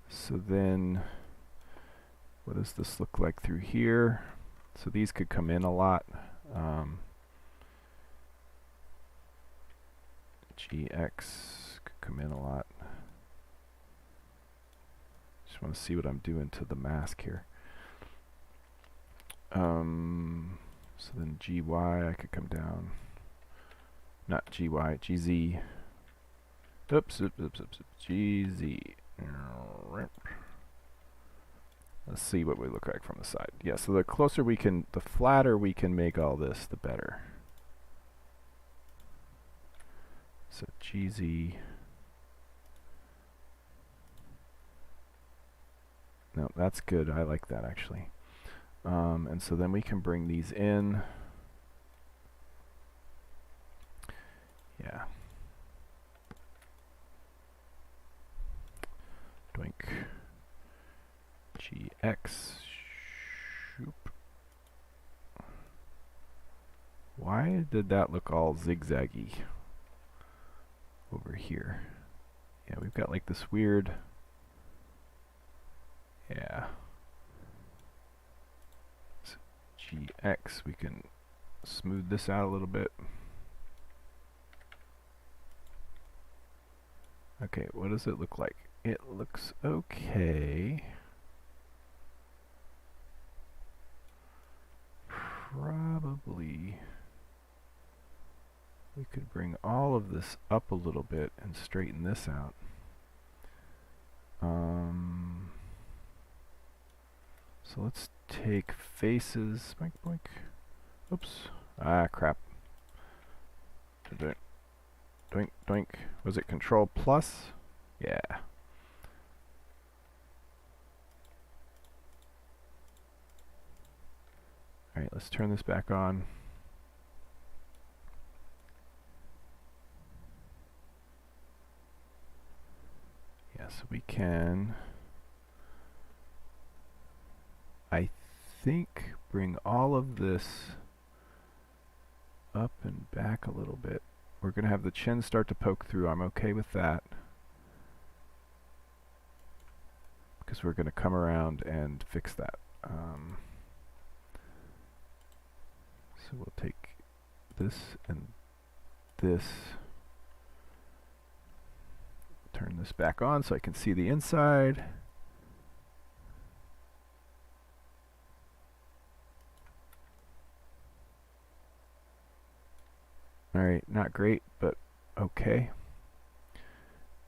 So then, what does this look like through here? So these could come in a lot. GX could come in a lot. Just want to see what I'm doing to the mask here. So then GY, I could come down. Not GY, GZ. Oops, GZ. Let's see what we look like from the side. Yeah, so the closer we can, the flatter we can make all this, the better. So GZ. No, that's good. I like that actually. And so then we can bring these in. Yeah. Doink. GX. Shoop. Why did that look all zigzaggy over here? Yeah, we've got like this weird. Yeah. So GX, we can smooth this out a little bit. Okay, what does it look like? It looks okay. Probably we could bring all of this up a little bit and straighten this out. So let's take faces. Boink, boink. Oops. Ah, crap. Doink, doink, doink. Was it Control Plus? Yeah. Alright, let's turn this back on. Yes, we can. I think bring all of this up and back a little bit. We're going to have the chin start to poke through. I'm okay with that, because we're going to come around and fix that. So we'll take this and this, turn this back on so I can see the inside. Alright, not great, but okay.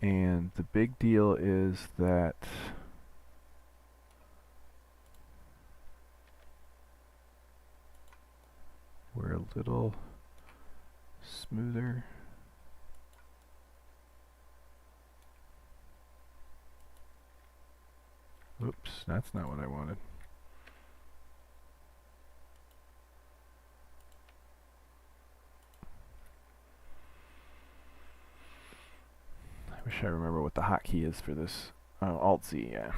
And the big deal is that we're a little smoother. Oops, that's not what I wanted. I wish I remember what the hotkey is for this. Alt-Z, yeah.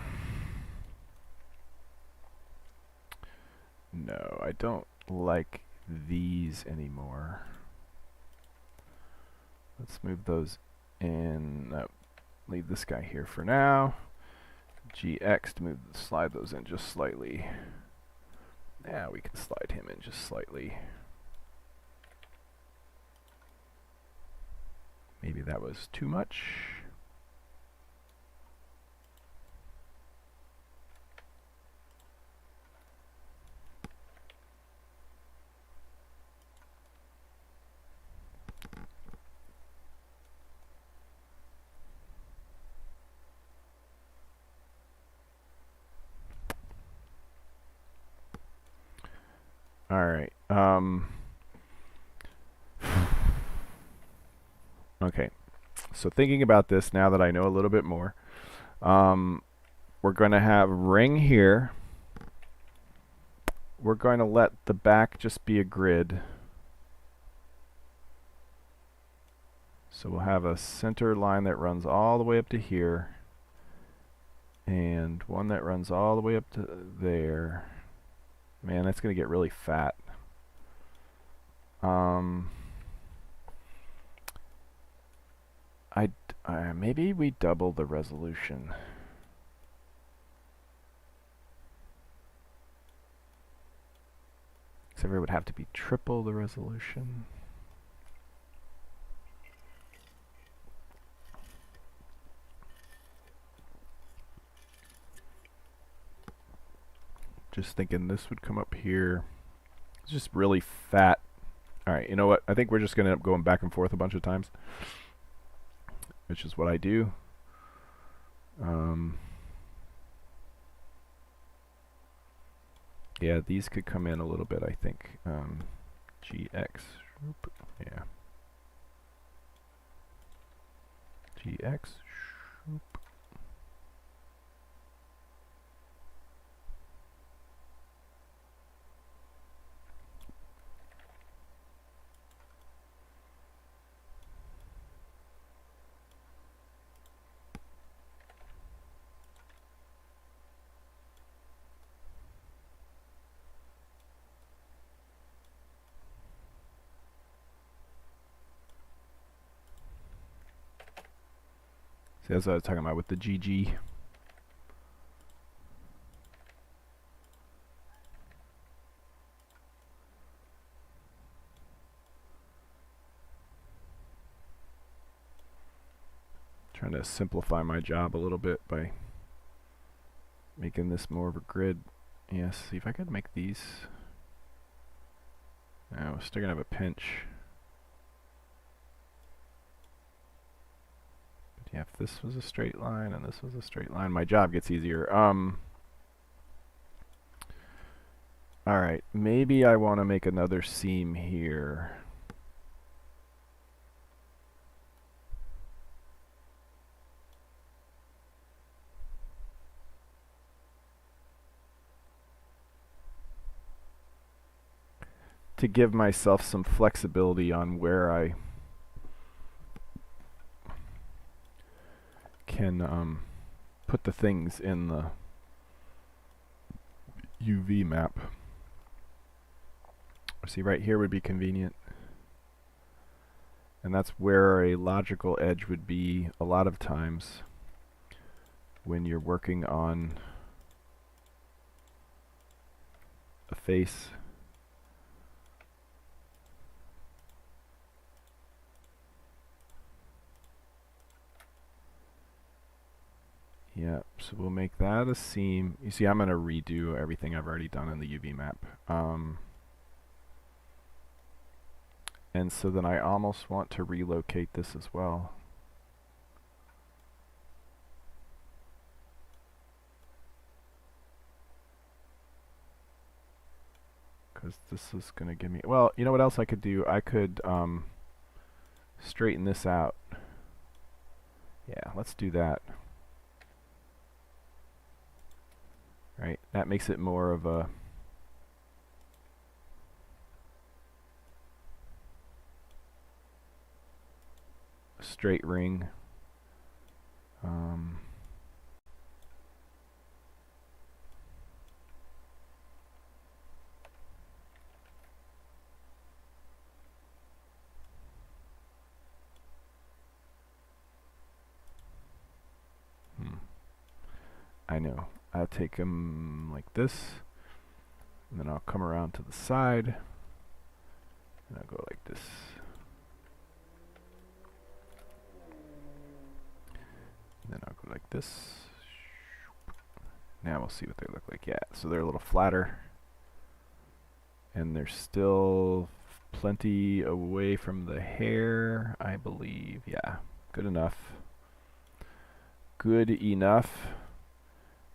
No, I don't like these anymore. Let's move those in. No, leave this guy here for now. GX to slide those in just slightly. Yeah, we can slide him in just slightly. Maybe that was too much. Alright. Okay. So thinking about this now that I know a little bit more, we're going to have ring here. We're going to let the back just be a grid. So we'll have a center line that runs all the way up to here, and one that runs all the way up to there. Man, that's going to get really fat. Maybe we double the resolution. Except it would have to be triple the resolution. Just thinking this would come up here. It's just really fat. Alright, you know what? I think we're just going to end up going back and forth a bunch of times, which is what I do. Yeah, these could come in a little bit, I think. GX. Yeah. GX. See, that's what I was talking about with the GG. Trying to simplify my job a little bit by making this more of a grid. Yes, see if I could make these. No, we're still gonna have a pinch. But yeah, if this was a straight line and this was a straight line, my job gets easier. Alright, maybe I want to make another seam here. To give myself some flexibility on where I can put the things in the UV map. See, right here would be convenient. And that's where a logical edge would be a lot of times when you're working on a face. Yeah, so we'll make that a seam. You see, I'm going to redo everything I've already done in the UV map. And so then I almost want to relocate this as well. Because this is going to give me... Well, you know what else I could do? I could straighten this out. Yeah, let's do that. Right, that makes it more of a... straight ring. I know. I'll take them like this, and then I'll come around to the side, and I'll go like this. And then I'll go like this. Now we'll see what they look like. Yeah, so they're a little flatter, and they're still plenty away from the hair, I believe. Yeah, good enough. Good enough.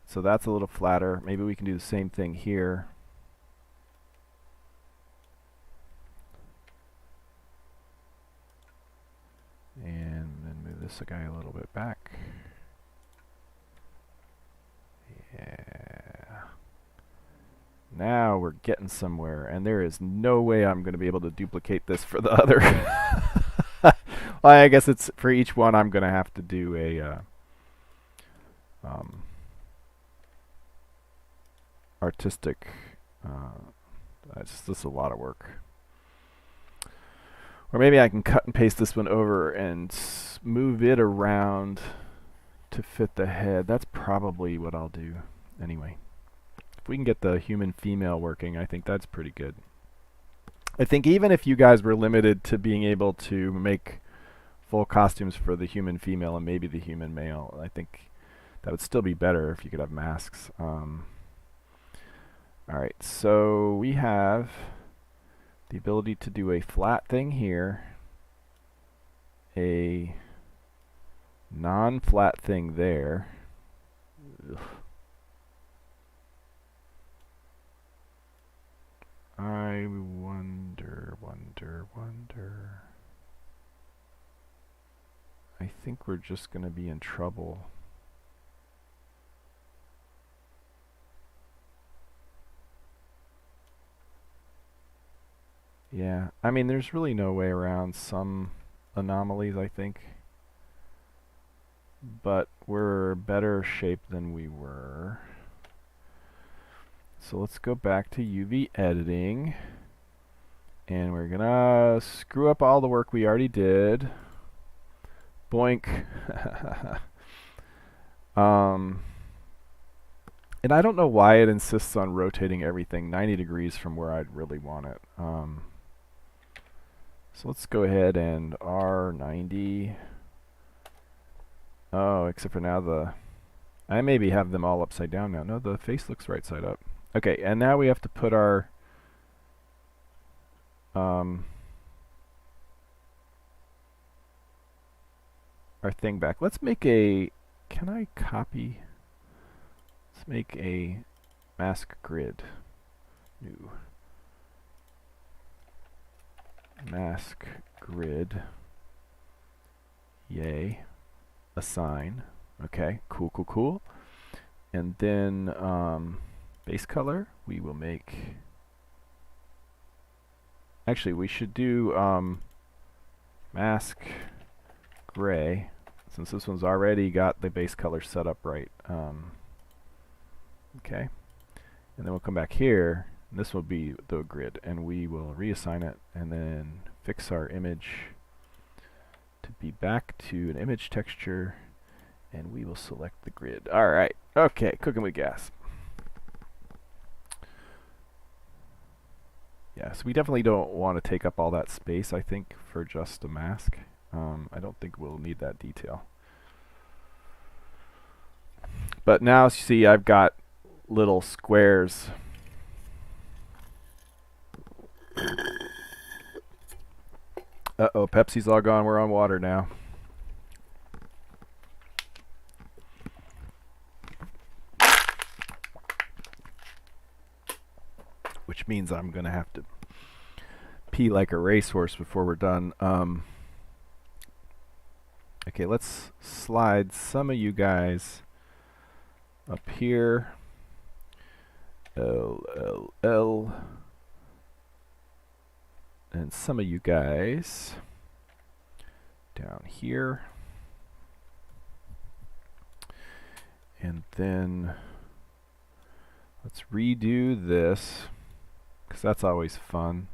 So that's a little flatter. Maybe we can do the same thing here. And then move this guy a little bit back. Yeah. Now we're getting somewhere, and there is no way I'm going to be able to duplicate this for the other. Well, I guess it's for each one I'm going to have to do a artistic. This is a lot of work. Or maybe I can cut and paste this one over and move it around to fit the head. That's probably what I'll do anyway. If we can get the human female working, I think that's pretty good. I think even if you guys were limited to being able to make full costumes for the human female and maybe the human male, I think that would still be better if you could have masks. Alright, so we have the ability to do a flat thing here, a non-flat thing there. Ugh. I wonder. I think we're just going to be in trouble. Yeah, I mean, there's really no way around some anomalies, I think. But we're better shape than we were. So let's go back to UV editing. And we're gonna screw up all the work we already did. Boink. And I don't know why it insists on rotating everything 90 degrees from where I'd really want it. So let's go ahead and R90. Oh, except for now I maybe have them all upside down now. No, the face looks right side up. Okay, and now we have to put our thing back. Let's make a, can I copy? Let's make a mask grid. New. Mask grid. Yay. Assign. Okay, cool. And then base color, we will make... Actually, we should do mask gray, since this one's already got the base color set up right. Okay. And then we'll come back here, and this will be the grid, and we will reassign it, and then fix our image to be back to an image texture, and we will select the grid. Alright, okay, cooking with gas. Yeah, so we definitely don't want to take up all that space, I think, for just a mask. I don't think we'll need that detail. But now, see, I've got little squares. Uh-oh, Pepsi's all gone. We're on water now. Which means I'm going to have to pee like a racehorse before we're done. Okay, let's slide some of you guys up here. L, L, L. And some of you guys down here. And then let's redo this, because that's always fun.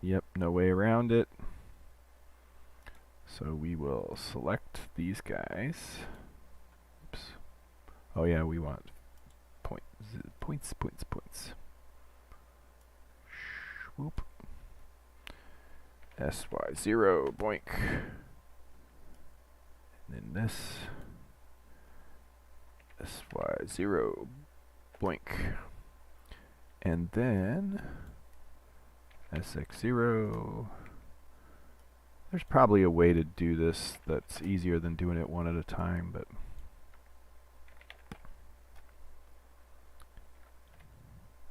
Yep, no way around it. So we will select these guys. Oops. Oh yeah, we want points. Swoop. SY0, boink. And then this. SY0, boink. And then SX0. There's probably a way to do this that's easier than doing it one at a time, but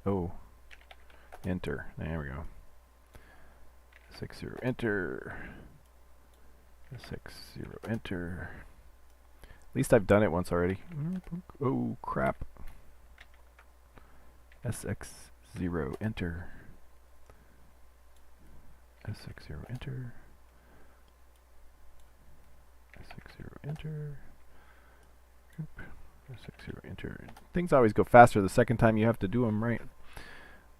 oh, enter. There we go. SX0, enter. SX0, enter. At least I've done it once already. Oh, crap. SX0, enter. SX0, enter. SX0, enter. SX0, enter. Things always go faster the second time you have to do them, right?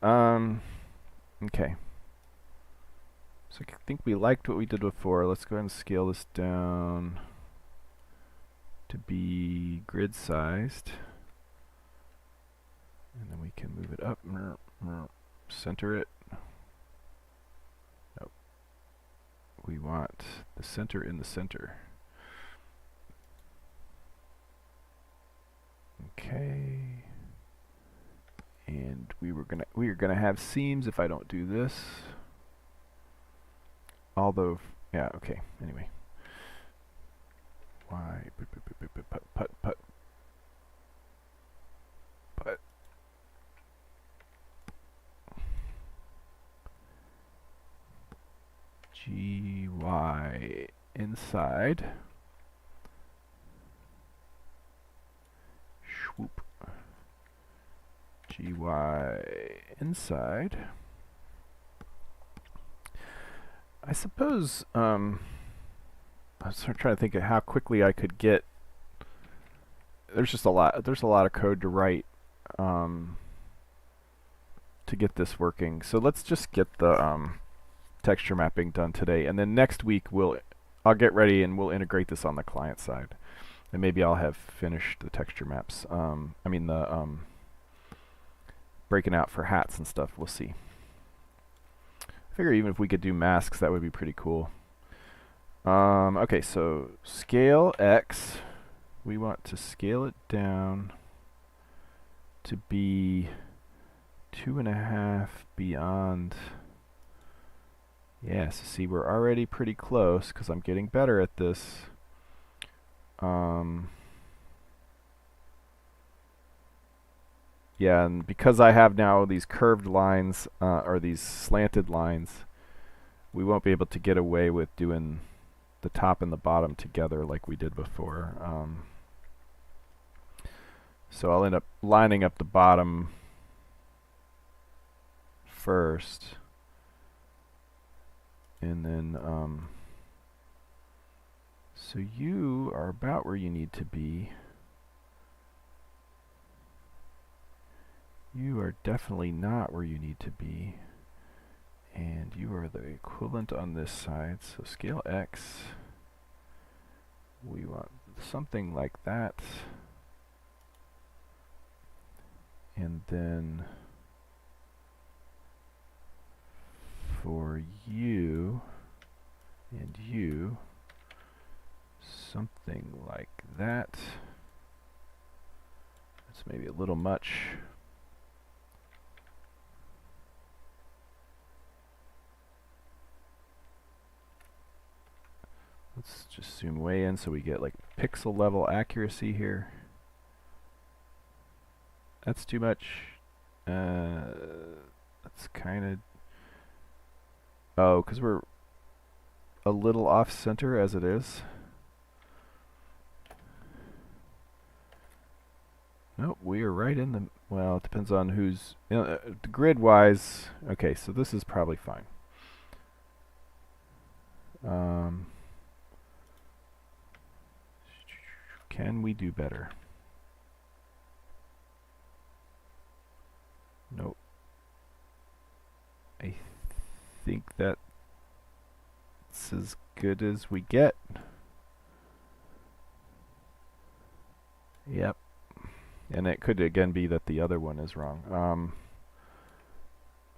Okay. So I think we liked what we did before. Let's go ahead and scale this down to be grid sized. And then we can move it up. Center it. Nope. We want the center in the center. Okay. And we are gonna have seams if I don't do this. Although, yeah, okay. Anyway. Why? Put. GY inside. Swoop. GY inside. I suppose I was sort of trying to think of how quickly I could get. There's a lot of code to write to get this working. So let's just get the texture mapping done today, and then next week I'll get ready and we'll integrate this on the client side, and maybe I'll have finished the texture maps. I mean the breaking out for hats and stuff. We'll see. I figure even if we could do masks, that would be pretty cool. Okay, so scale X. We want to scale it down to be 2.5 beyond. Yes, see, we're already pretty close because I'm getting better at this. Yeah, and because I have now these curved lines, or these slanted lines, we won't be able to get away with doing the top and the bottom together like we did before. So I'll end up lining up the bottom first, and then so you are about where you need to be. You are definitely not where you need to be, and you are the equivalent on this side. So scale X, we want something like that, and then for you and you, something like that. That's maybe a little much. Let's just zoom way in so we get like pixel level accuracy here. That's too much. That's kind of... Oh, because we're a little off center as it is. Nope, we are right in the... Well, it depends on who's... grid-wise... Okay, so this is probably fine. Can we do better? Nope. I think that's as good as we get. Yep. And it could again be that the other one is wrong.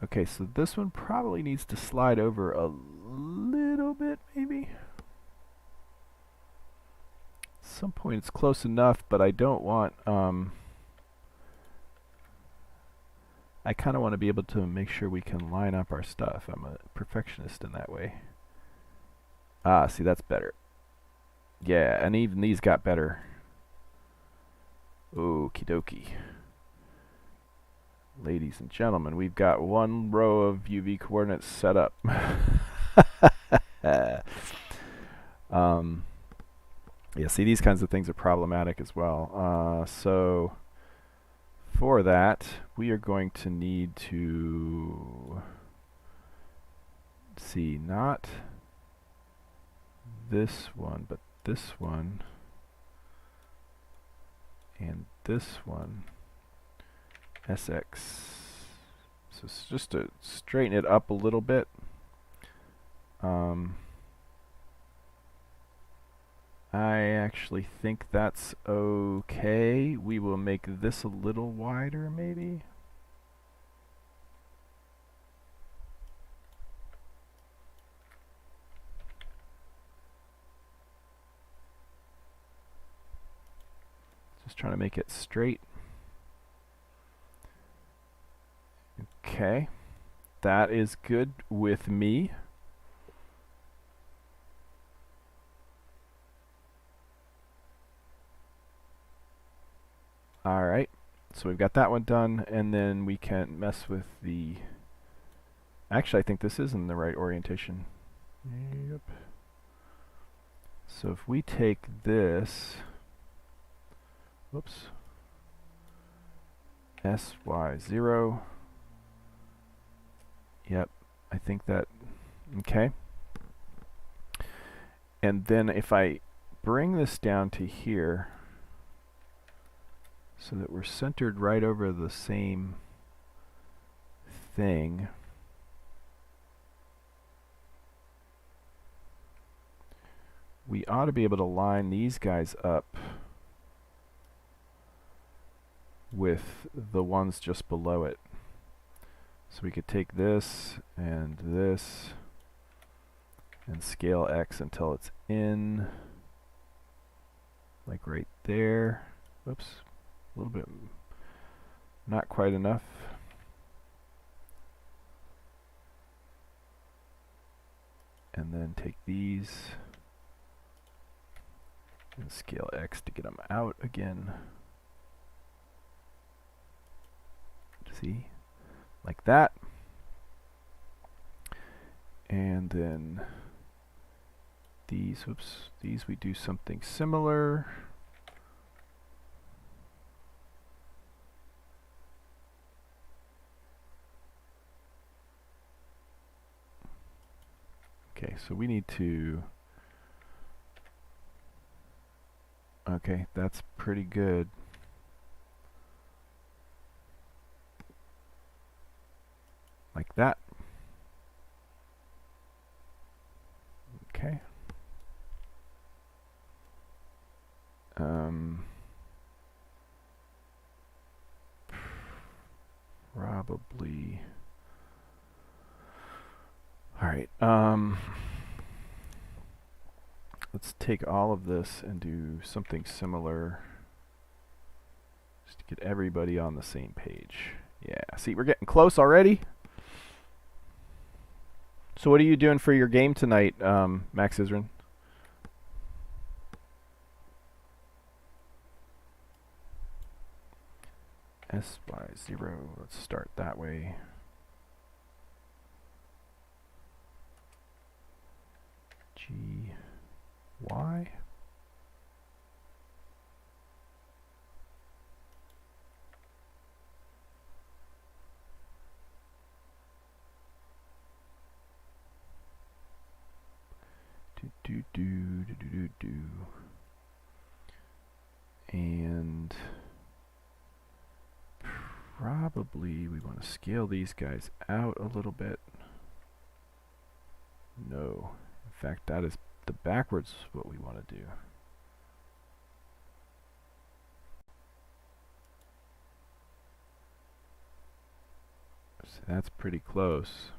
Okay, so this one probably needs to slide over a little bit, maybe. At some point it's close enough, but I don't want... I kind of want to be able to make sure we can line up our stuff. I'm a perfectionist in that way. Ah, see, that's better. Yeah, and even these got better. Okie dokie. Ladies and gentlemen, we've got one row of UV coordinates set up. Yeah, see, these kinds of things are problematic as well. So for that, we are going to need to see not this one, but this one and this one. SX. So it's just to straighten it up a little bit. I actually think that's okay. We will make this a little wider, maybe. Just trying to make it straight. Okay, that is good with me. Alright, so we've got that one done, and then we can mess with the... Actually, I think this is in the right orientation. Yep. So if we take this... Whoops. SY0... Yep, I think that, okay. And then if I bring this down to here, so that we're centered right over the same thing, we ought to be able to line these guys up with the ones just below it. So we could take this and scale X until it's in, like right there. Whoops, a little bit, not quite enough. And then take these and scale X to get them out again. See? Like that. And then these, whoops, these we do something similar. Okay, so we need to... Okay, that's pretty good. Like that. Okay. Probably. All right. Let's take all of this and do something similar, just to get everybody on the same page. Yeah. See, we're getting close already. So what are you doing for your game tonight, Max Isrin? S by 0. Let's start that way. G Y. And probably we want to scale these guys out a little bit. No. In fact, that is the backwards what we want to do. So that's pretty close.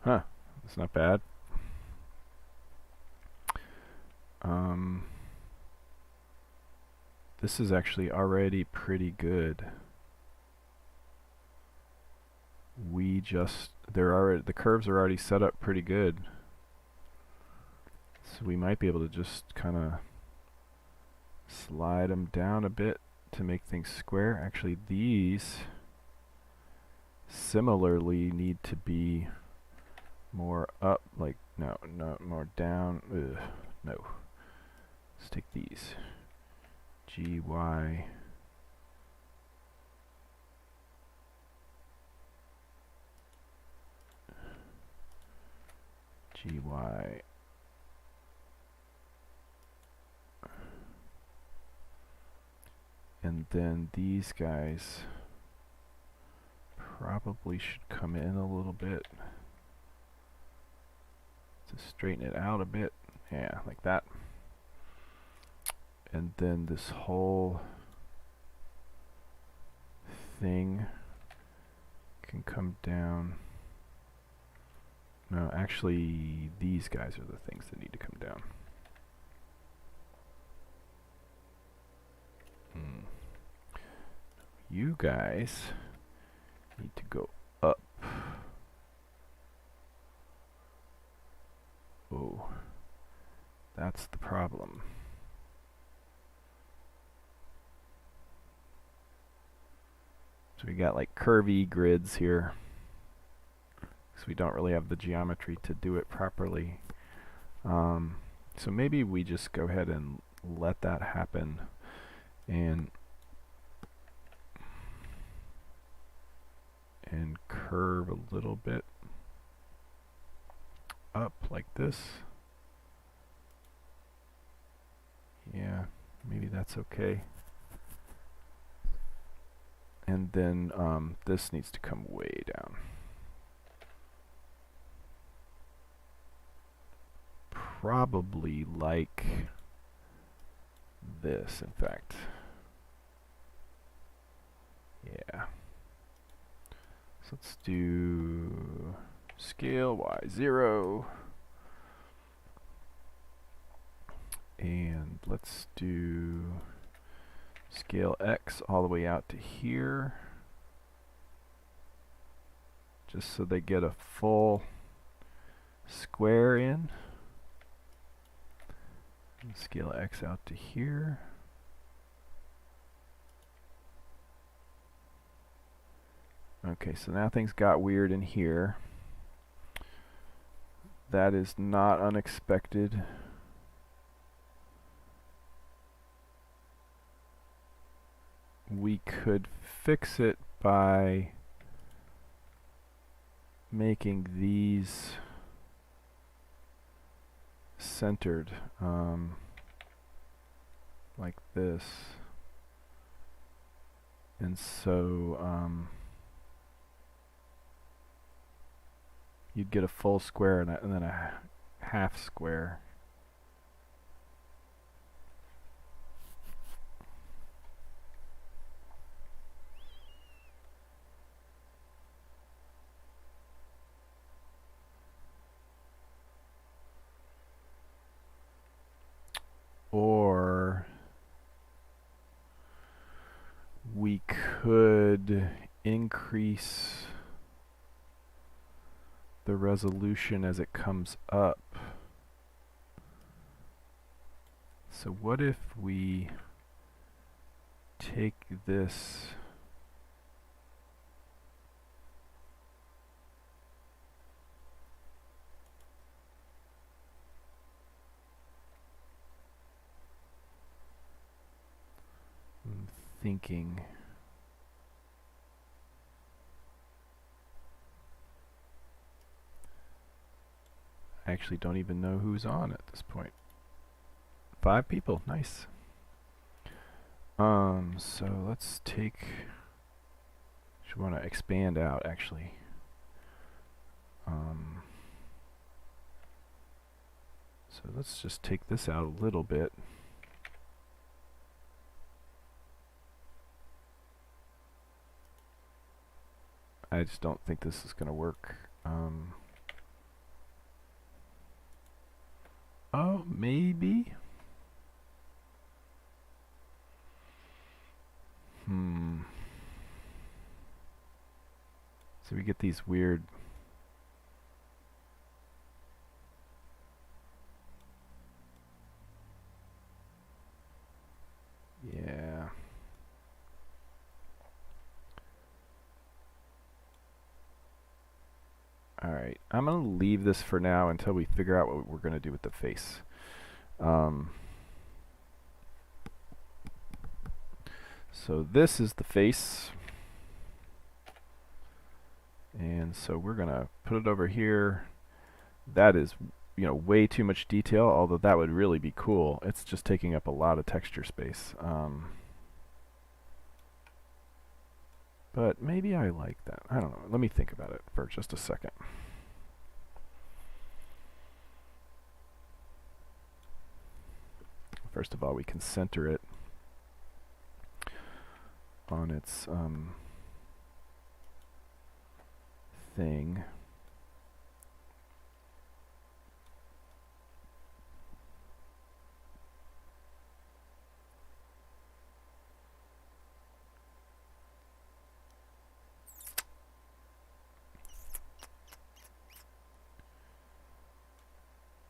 Huh, that's not bad. This is actually already pretty good. The curves are already set up pretty good. So we might be able to just kind of slide them down a bit to make things square. Actually, these similarly need to be more up, like, no, more down. Ugh, no. Let's take these. G, Y. G, Y. And then these guys probably should come in a little bit to straighten it out a bit. Yeah, like that. And then this whole thing can come down. No, actually, these guys are the things that need to come down. You guys need to go up. Oh, that's the problem. So we got like curvy grids here, because we don't really have the geometry to do it properly. So maybe we just go ahead and let that happen and curve a little bit up like this. Yeah, maybe that's okay. And then this needs to come way down. Probably like this, in fact. Yeah. So let's do scale Y0. And let's do scale X all the way out to here. Just so they get a full square in. And scale X out to here. Okay, so now things got weird in here. That is not unexpected. We could fix it by making these centered, like this. And so you'd get a full square and then a half square. Or we could increase the resolution as it comes up. So what if we take this thinking I actually don't even know who's on at this point. 5 people, nice. So let's take, should want to expand out actually. So let's just take this out a little bit. I just don't think this is going to work. Oh, maybe? So we get these weird... Yeah. Alright, I'm going to leave this for now until we figure out what we're going to do with the face. So this is the face. And so we're going to put it over here. That is, you know, way too much detail, although that would really be cool. It's just taking up a lot of texture space. But maybe I like that. I don't know. Let me think about it for just a second. First of all, we can center it on its thing.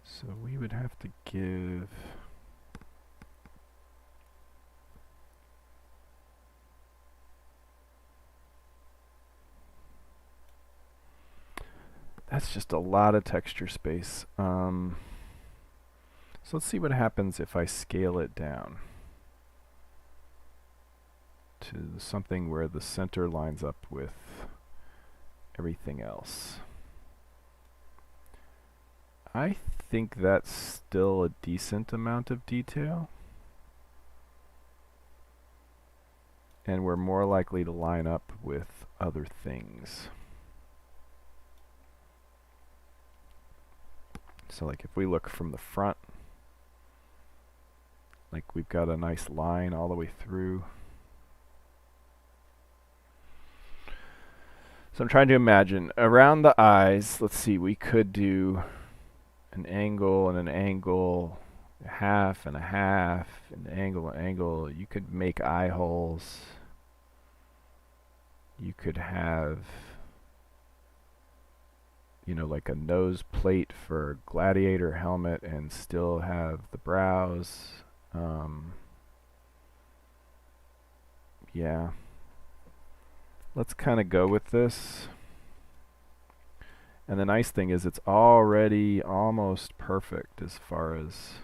So we would have to give... That's just a lot of texture space. So let's see what happens if I scale it down to something where the center lines up with everything else. I think that's still a decent amount of detail. And we're more likely to line up with other things. So like if we look from the front, like we've got a nice line all the way through. So I'm trying to imagine around the eyes, let's see, we could do an angle and an angle, a half and a half, an angle. You could make eye holes. You could have, you know, like a nose plate for a gladiator helmet and still have the brows. Yeah. Let's kind of go with this. And the nice thing is it's already almost perfect as far as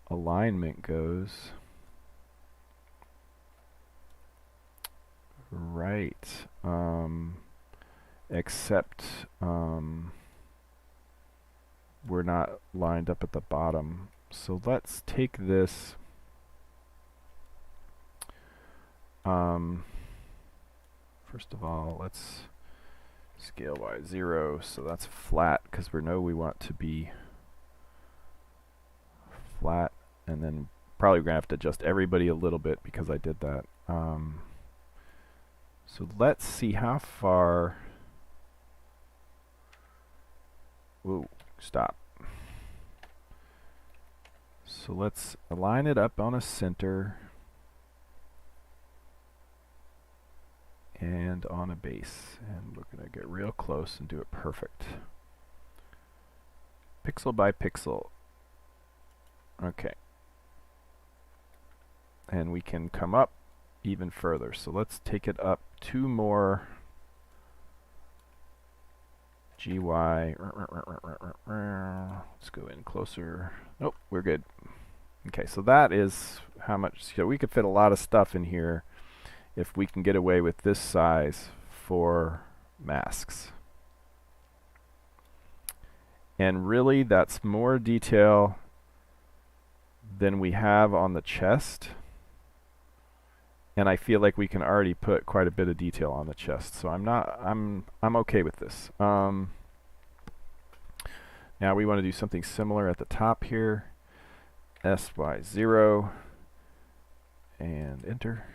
alignment goes. Right. Except we're not lined up at the bottom. So let's take this. First of all, let's scale by 0, so that's flat because we know we want to be flat, and then probably we're gonna have to adjust everybody a little bit because I did that. So let's see how far. Whoa, stop. So let's align it up on a center. and on a base. And we're going to get real close and do it perfect. Pixel by pixel. Okay. And we can come up even further. So let's take it up 2 more GY. Let's go in closer. Nope, we're good. Okay, so that is how much. So we could fit a lot of stuff in here if we can get away with this size for masks. And really, that's more detail than we have on the chest. And I feel like we can already put quite a bit of detail on the chest. So I'm okay with this. Now we want to do something similar at the top here. SY0 and enter.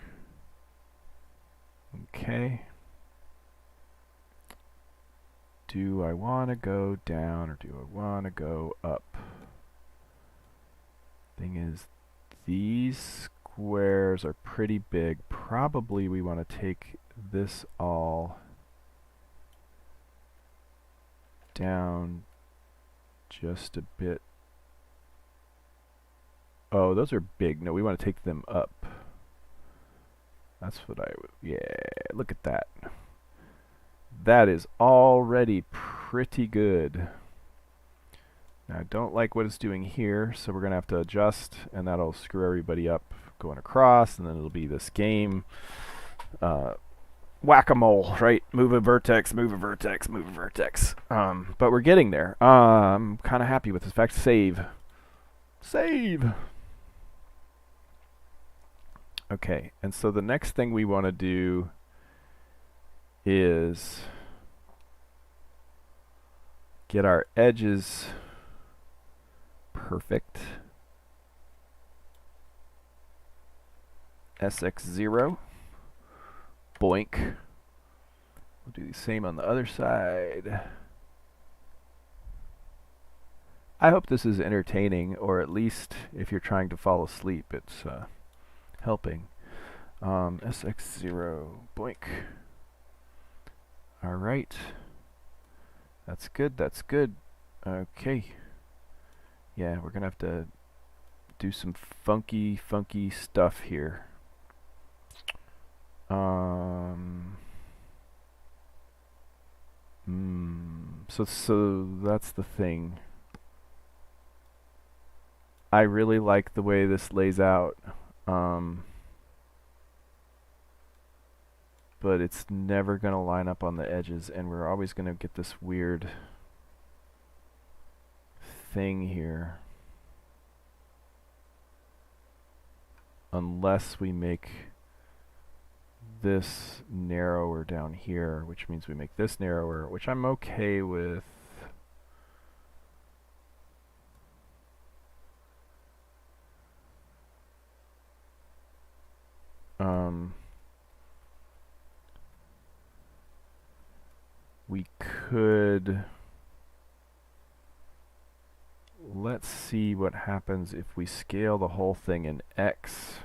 Okay. Do I want to go down or do I want to go up? Thing is, these squares are pretty big. Probably we want to take this all down just a bit. Oh, those are big. No, we want to take them up. That's what I would. Yeah, look at that. That is already pretty good. Now, I don't like what it's doing here, so we're going to have to adjust, and that'll screw everybody up going across, and then it'll be this game whack-a-mole, right? Move a vertex, move a vertex, move a vertex. But we're getting there. I'm kind of happy with this. In fact, save. Save! Okay, and so the next thing we want to do is get our edges perfect. SX0. Boink. We'll do the same on the other side. I hope this is entertaining, or at least if you're trying to fall asleep, it's helping. SX0. Boink. Alright. That's good, that's good. Okay. Yeah, we're gonna have to do some funky stuff here. So that's the thing. I really like the way this lays out. But it's never going to line up on the edges, and we're always going to get this weird thing here. Unless we make this narrower down here, which means we make this narrower, which I'm okay with. We could, let's see what happens if we scale the whole thing in X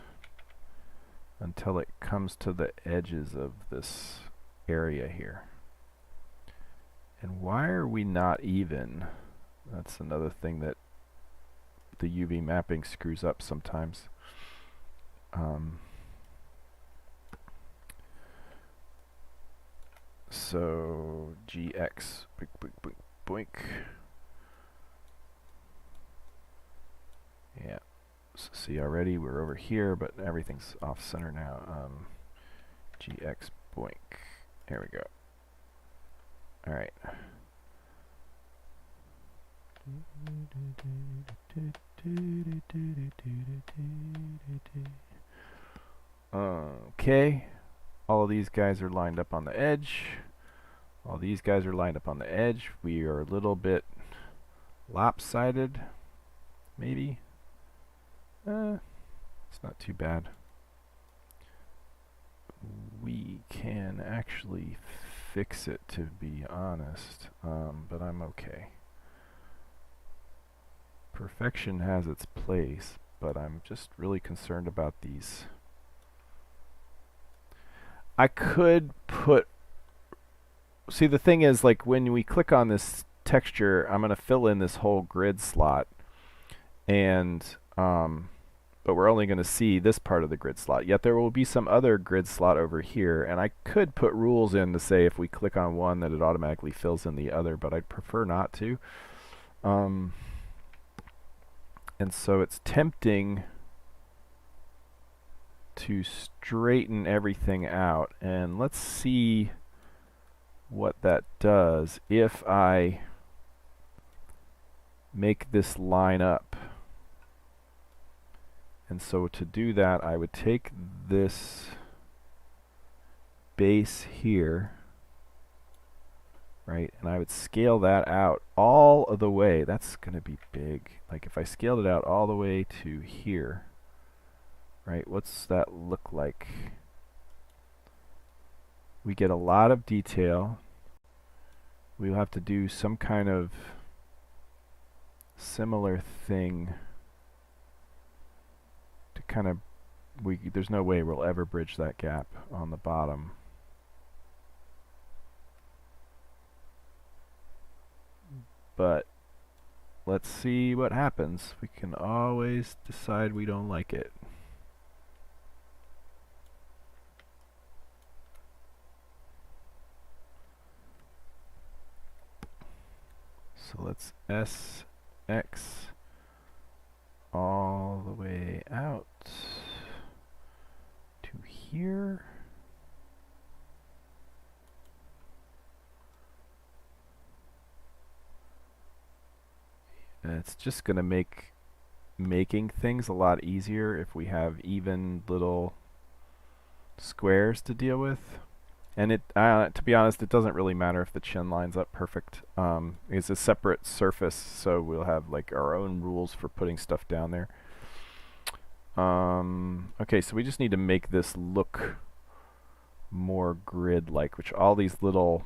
until it comes to the edges of this area here. And why are we not even? That's another thing that the UV mapping screws up sometimes. So GX, boink, boink, boink, boink. Yeah. So see, already we're over here, but everything's off center now. GX, boink. There we go. All right. Okay. All of these guys are lined up on the edge. All these guys are lined up on the edge. We are a little bit lopsided, maybe. It's not too bad. We can actually fix it, to be honest, but I'm okay. Perfection has its place, but I'm just really concerned about these. I could put, see the thing is, like when we click on this texture, I'm going to fill in this whole grid slot, and but we're only going to see this part of the grid slot. Yet there will be some other grid slot over here, and I could put rules in to say if we click on one that it automatically fills in the other, but I'd prefer not to. And so it's tempting to straighten everything out, and let's see what that does if I make this line up. And so to do that, I would take this base here, right, and I would scale that out all of the way. That's going to be big. Like if I scaled it out all the way to here, right, what's that look like? We get a lot of detail. We'll have to do some kind of similar thing to kind of, there's no way we'll ever bridge that gap on the bottom. But let's see what happens. We can always decide we don't like it. So let's SX all the way out to here. And it's just going to make making things a lot easier if we have even little squares to deal with. And it, to be honest, it doesn't really matter if the chin lines up perfect. It's a separate surface, so we'll have like our own rules for putting stuff down there. Okay, so we just need to make this look more grid-like, which all these little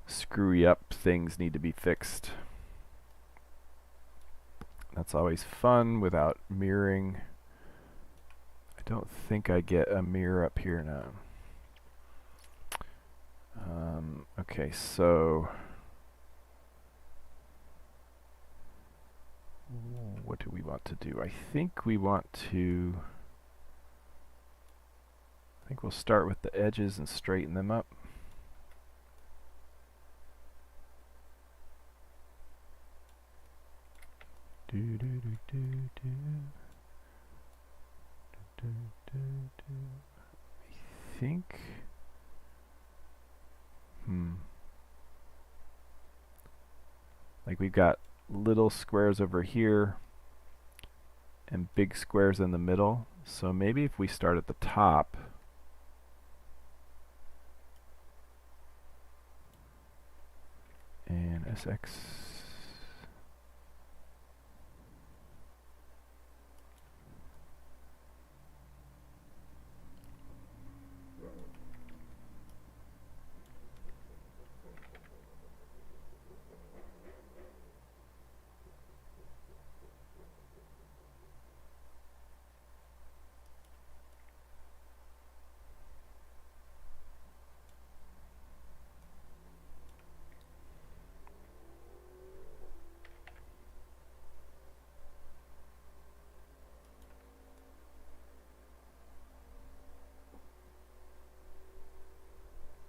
screwy up things need to be fixed. That's always fun without mirroring. I don't think I get a mirror up here now. Okay, so what do we want to do? I think we want to, I think we'll start with the edges and straighten them up. I think like we've got little squares over here and big squares in the middle. So maybe if we start at the top and SX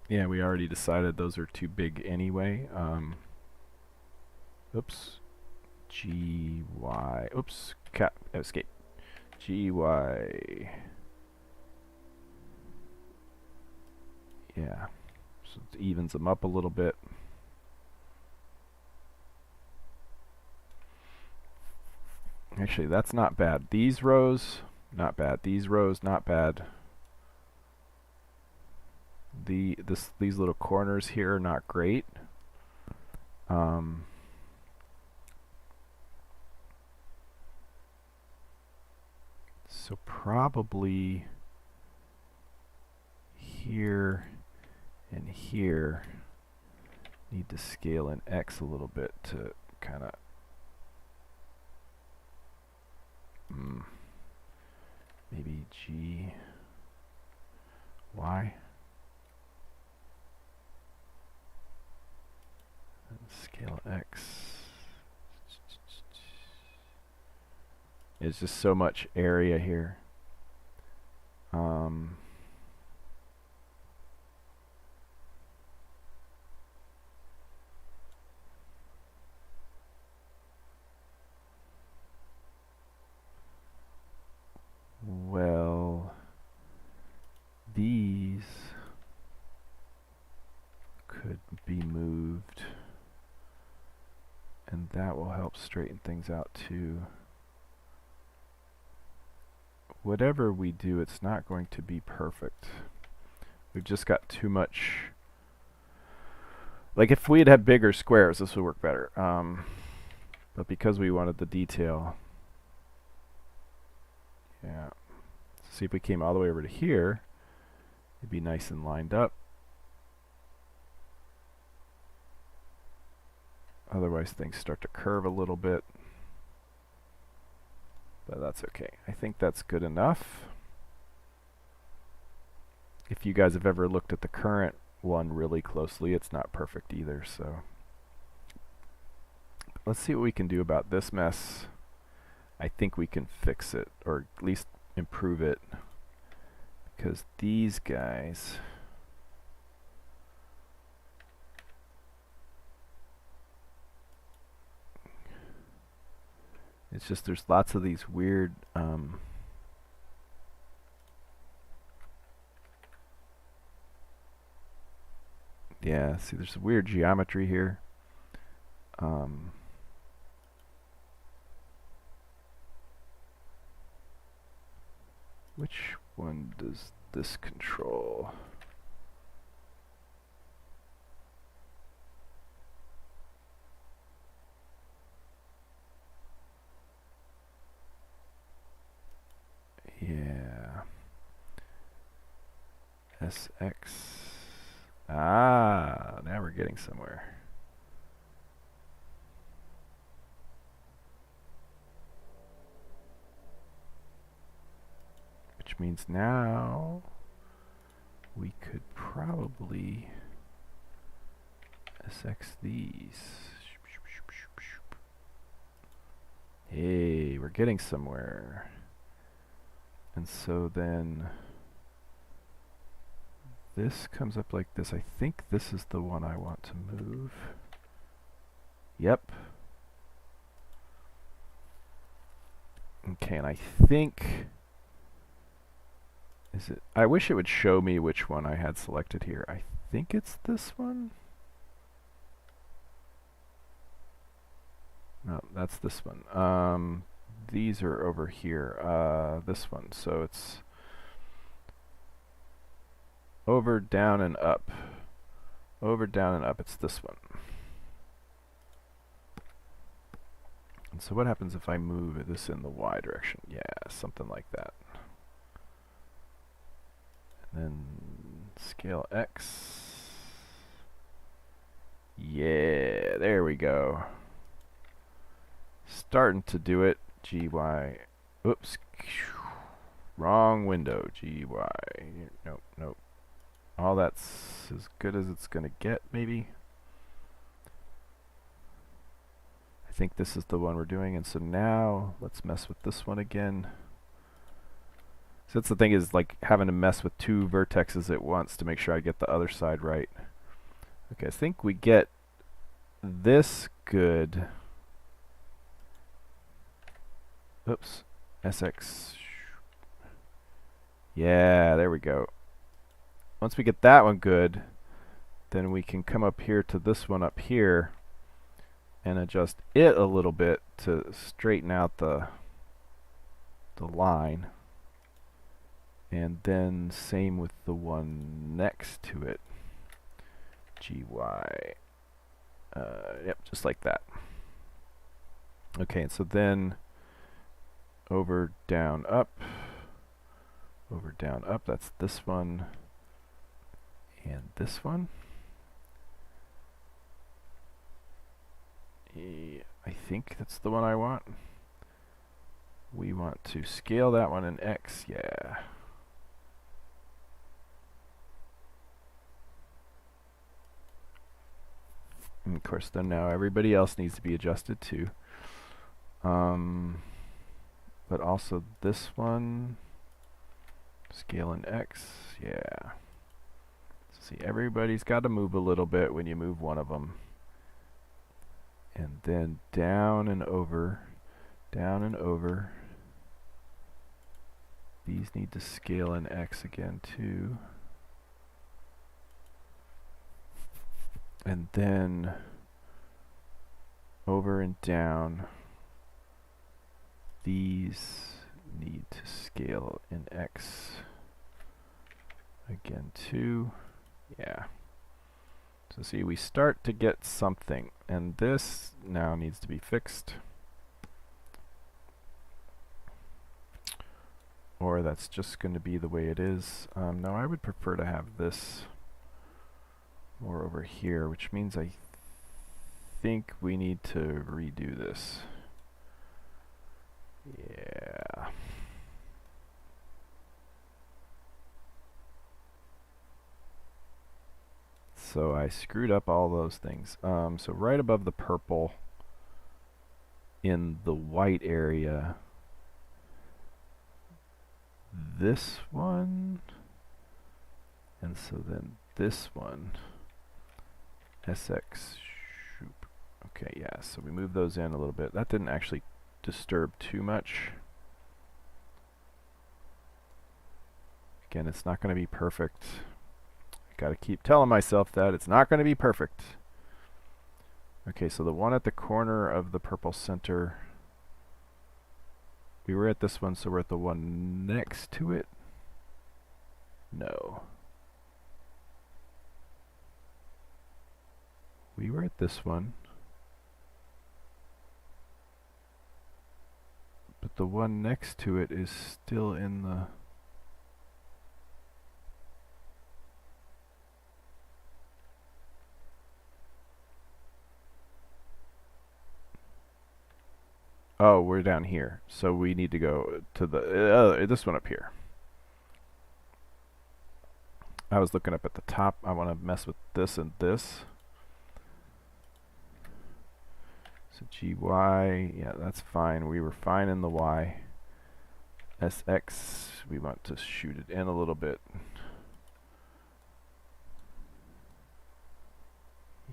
yeah, we already decided those are too big anyway. Oops. GY. Oops. Escape. GY. Yeah. So it evens them up a little bit. Actually, that's not bad. These rows, not bad. These rows, not bad. These little corners here are not great. So probably here and here need to scale in X a little bit to kind of maybe Y. And scale X. It's just so much area here. Well, these could be moved, and that will help straighten things out too. Whatever we do, it's not going to be perfect. We've just got too much. Like if we had had bigger squares, this would work better. But because we wanted the detail, yeah. See if we came all the way over to here, it'd be nice and lined up. Otherwise things start to curve a little bit. But that's okay. I think that's good enough. If you guys have ever looked at the current one really closely, it's not perfect either, so. Let's see what we can do about this mess. I think we can fix it, or at least improve it, because these guys, it's just there's lots of these weird yeah, see there's weird geometry here. Which one does this control? Yeah. SX. Ah, now we're getting somewhere. Which means now we could probably SX these. Hey, we're getting somewhere. And so then this comes up like this. I think this is the one I want to move. Yep. Okay, and I think, is it, I wish it would show me which one I had selected here. I think it's this one. No, that's this one. These are over here. This one. So it's over, down, and up. Over, down, and up. It's this one. And so what happens if I move this in the Y direction? Yeah, something like that. And then scale X. Yeah, there we go. Starting to do it. GY. Oops. Wrong window. GY. Nope, nope. All that's as good as it's gonna get, maybe. I think this is the one we're doing, and so now let's mess with this one again. So that's the thing, is like having to mess with two vertexes at once to make sure I get the other side right. Okay, I think we get this good. Oops. SX. Yeah, there we go. Once we get that one good, then we can come up here to this one up here and adjust it a little bit to straighten out the line. And then same with the one next to it. GY. Yep, just like that. Okay, and so then over, down, up. Over, down, up. That's this one. And this one. I think that's the one I want. We want to scale that one in X. Yeah. course, then now everybody else needs to be adjusted too. But also this one, scale in X, yeah. See, everybody's got to move a little bit when you move one of them. And then down and over, down and over. These need to scale in X again too. And then over and down. These need to scale in X again too. Yeah. So see, we start to get something, and this now needs to be fixed. Or that's just going to be the way it is. No, I would prefer to have this more over here, which means I think we need to redo this. Yeah. So I screwed up all those things. So right above the purple in the white area, this one, and so then this one, SX, shoop. Okay, yeah, so we move those in a little bit. That didn't actually disturb too much. Again, it's not going to be perfect. I got to keep telling myself that it's not going to be perfect. Okay, so the one at the corner of the purple center, we were at this one, so we're at the one next to it. No. We were at this one. But the one next to it is still in the... Oh, we're down here. So we need to go to the this one up here. I was looking up at the top. I want to mess with this and this. So GY, yeah, that's fine. We were fine in the Y. SX, we want to shoot it in a little bit.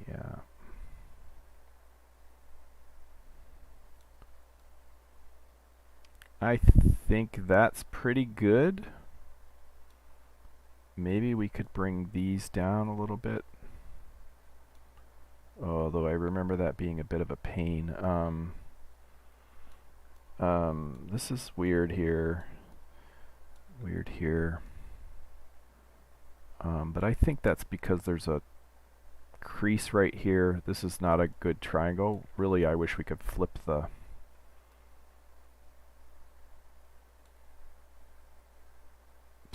Yeah. I think that's pretty good. Maybe we could bring these down a little bit. Although I remember that being a bit of a pain. This is weird here. Weird here. But I think that's because there's a crease right here. This is not a good triangle. Really, I wish we could flip the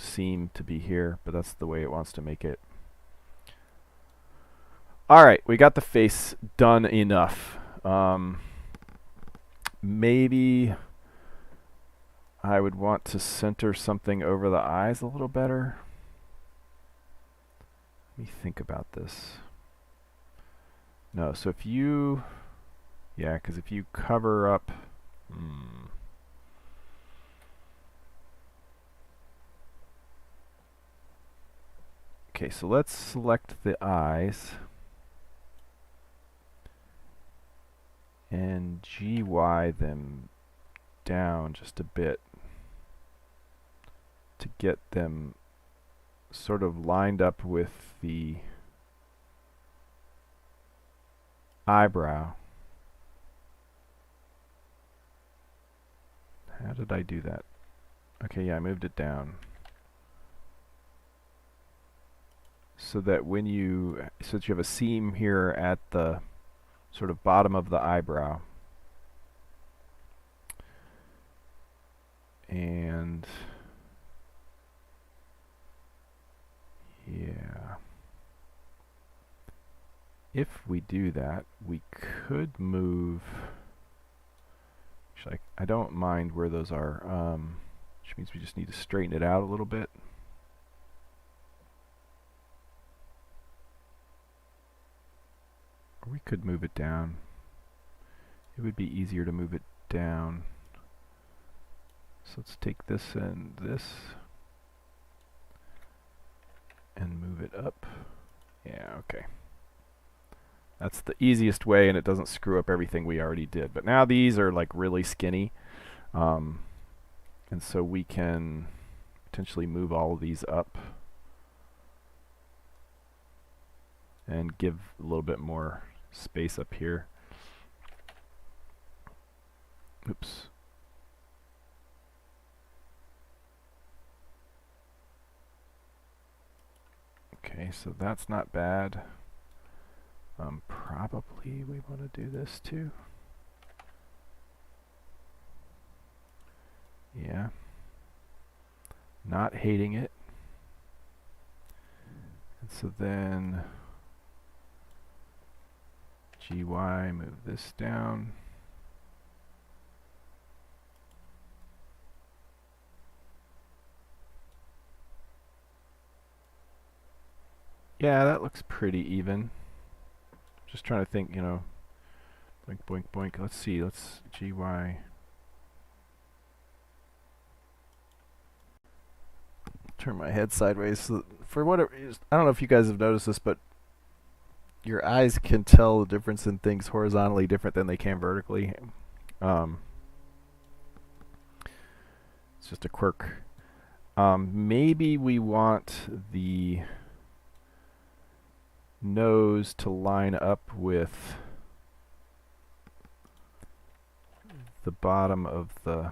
seam to be here, but that's the way it wants to make it. Alright, we got the face done enough. Maybe I would want to center something over the eyes a little better. Let me think about this. No, so if you... Yeah, because if you cover up... Okay, so let's select the eyes. And GY them down just a bit to get them sort of lined up with the eyebrow. How did I do that? Okay, yeah, I moved it down. So that when you, so that you have a seam here at the sort of bottom of the eyebrow. And yeah, if we do that, we could move, actually I don't mind where those are, which means we just need to straighten it out a little bit. We could move it down. It would be easier to move it down. So let's take this and this and move it up. Yeah, okay. That's the easiest way, and it doesn't screw up everything we already did. But now these are like really skinny, and so we can potentially move all of these up and give a little bit more space up here. Oops. Okay, so that's not bad. Probably we want to do this too. Yeah. Not hating it. And so then GY, move this down. Yeah, that looks pretty even. Just trying to think, you know, boink, boink, boink. Let's see, let's GY. Turn my head sideways. So for whatever, I don't know if you guys have noticed this, but your eyes can tell the difference in things horizontally different than they can vertically. It's just a quirk. Maybe we want the nose to line up with the bottom of the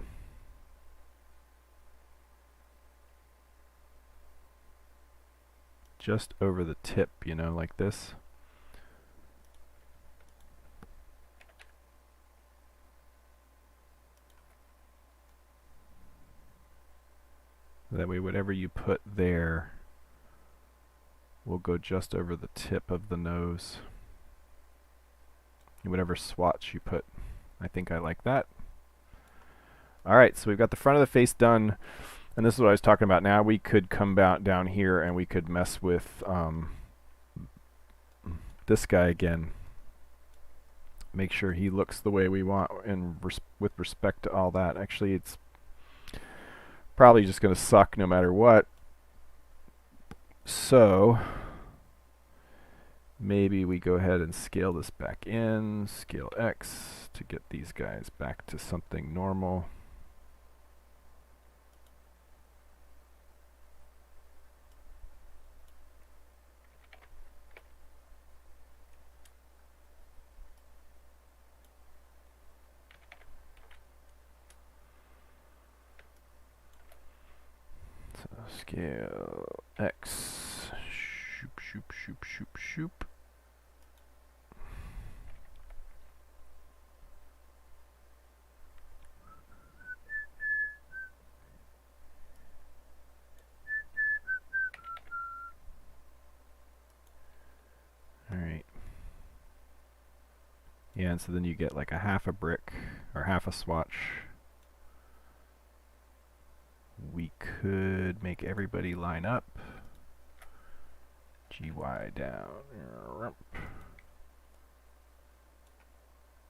just over the tip, you know, like this. That way whatever you put there will go just over the tip of the nose. And whatever swatch you put. I think I like that. Alright, so we've got the front of the face done. And this is what I was talking about. Now we could come down here and we could mess with this guy again. Make sure he looks the way we want and with respect to all that. Actually, it's probably just going to suck no matter what. So maybe we go ahead and scale this back in, scale X to get these guys back to something normal. Scale X, shoop, shoop, shoop, shoop, shoop. Alright. Yeah, and so then you get like a half a brick, or half a swatch. We could make everybody line up. GY down.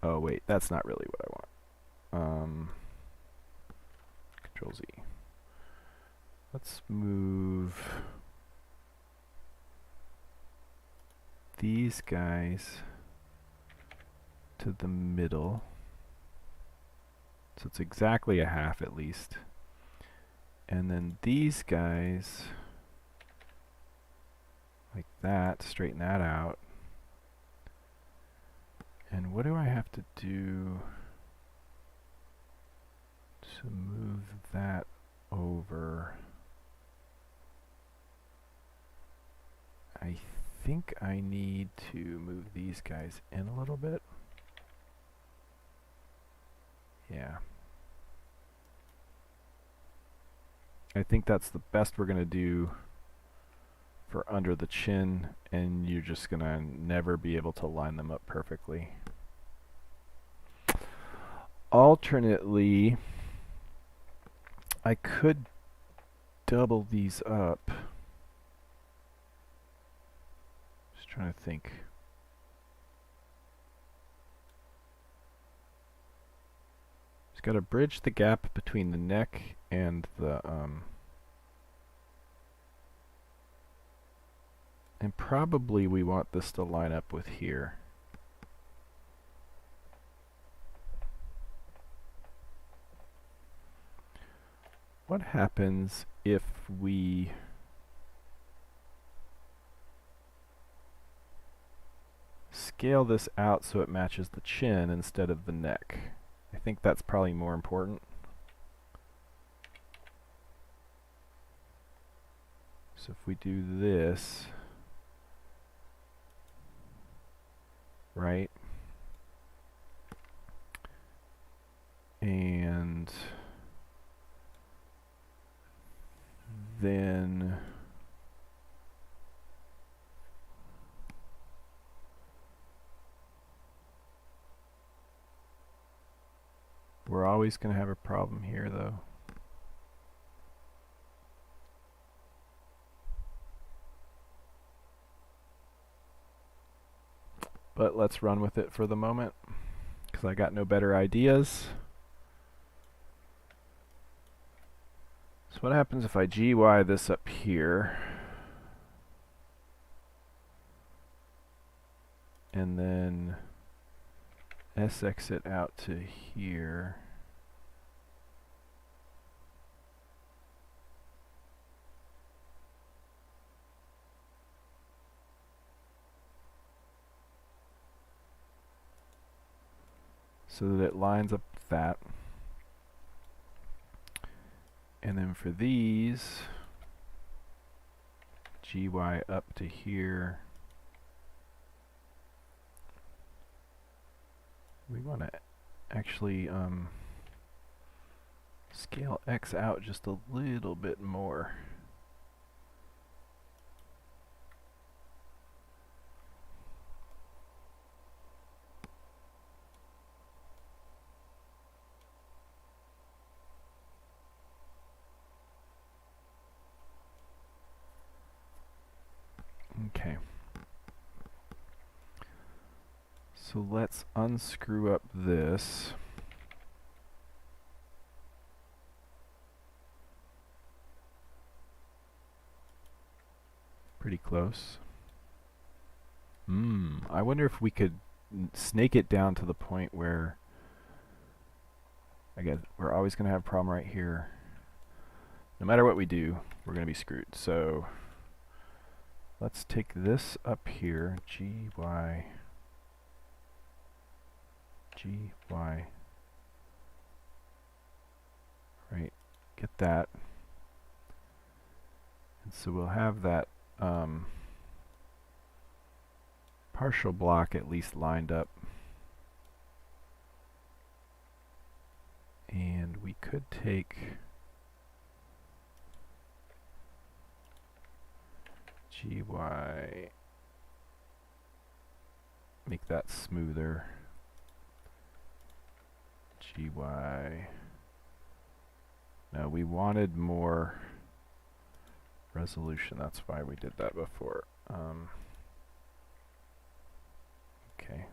Oh wait, that's not really what I want. Control Z. Let's move these guys to the middle. So it's exactly a half at least. And then these guys, like that, straighten that out. And what do I have to do to move that over? I think I need to move these guys in a little bit. Yeah. I think that's the best we're going to do for under the chin, and you're just going to never be able to line them up perfectly. Alternately, I could double these up. Just trying to think. got to bridge the gap between the neck and the and probably we want this to line up with here. What happens if we scale this out so it matches the chin instead of the neck? I think that's probably more important. So if we do this, right, and then we're always going to have a problem here, though. But let's run with it for the moment, because I got no better ideas. So what happens if I GY this up here, and then SX it out to here? So that it lines up with that. And then for these, GY up to here. We want to actually scale X out just a little bit more. Okay. So let's unscrew up this. Pretty close. I wonder if we could snake it down to the point where, I guess we're always going to have a problem right here. No matter what we do, we're going to be screwed. So let's take this up here, GY, right, get that. And so we'll have that partial block at least lined up. And we could take GY, make that smoother. GY. No, we wanted more resolution. That's why we did that before. Okay.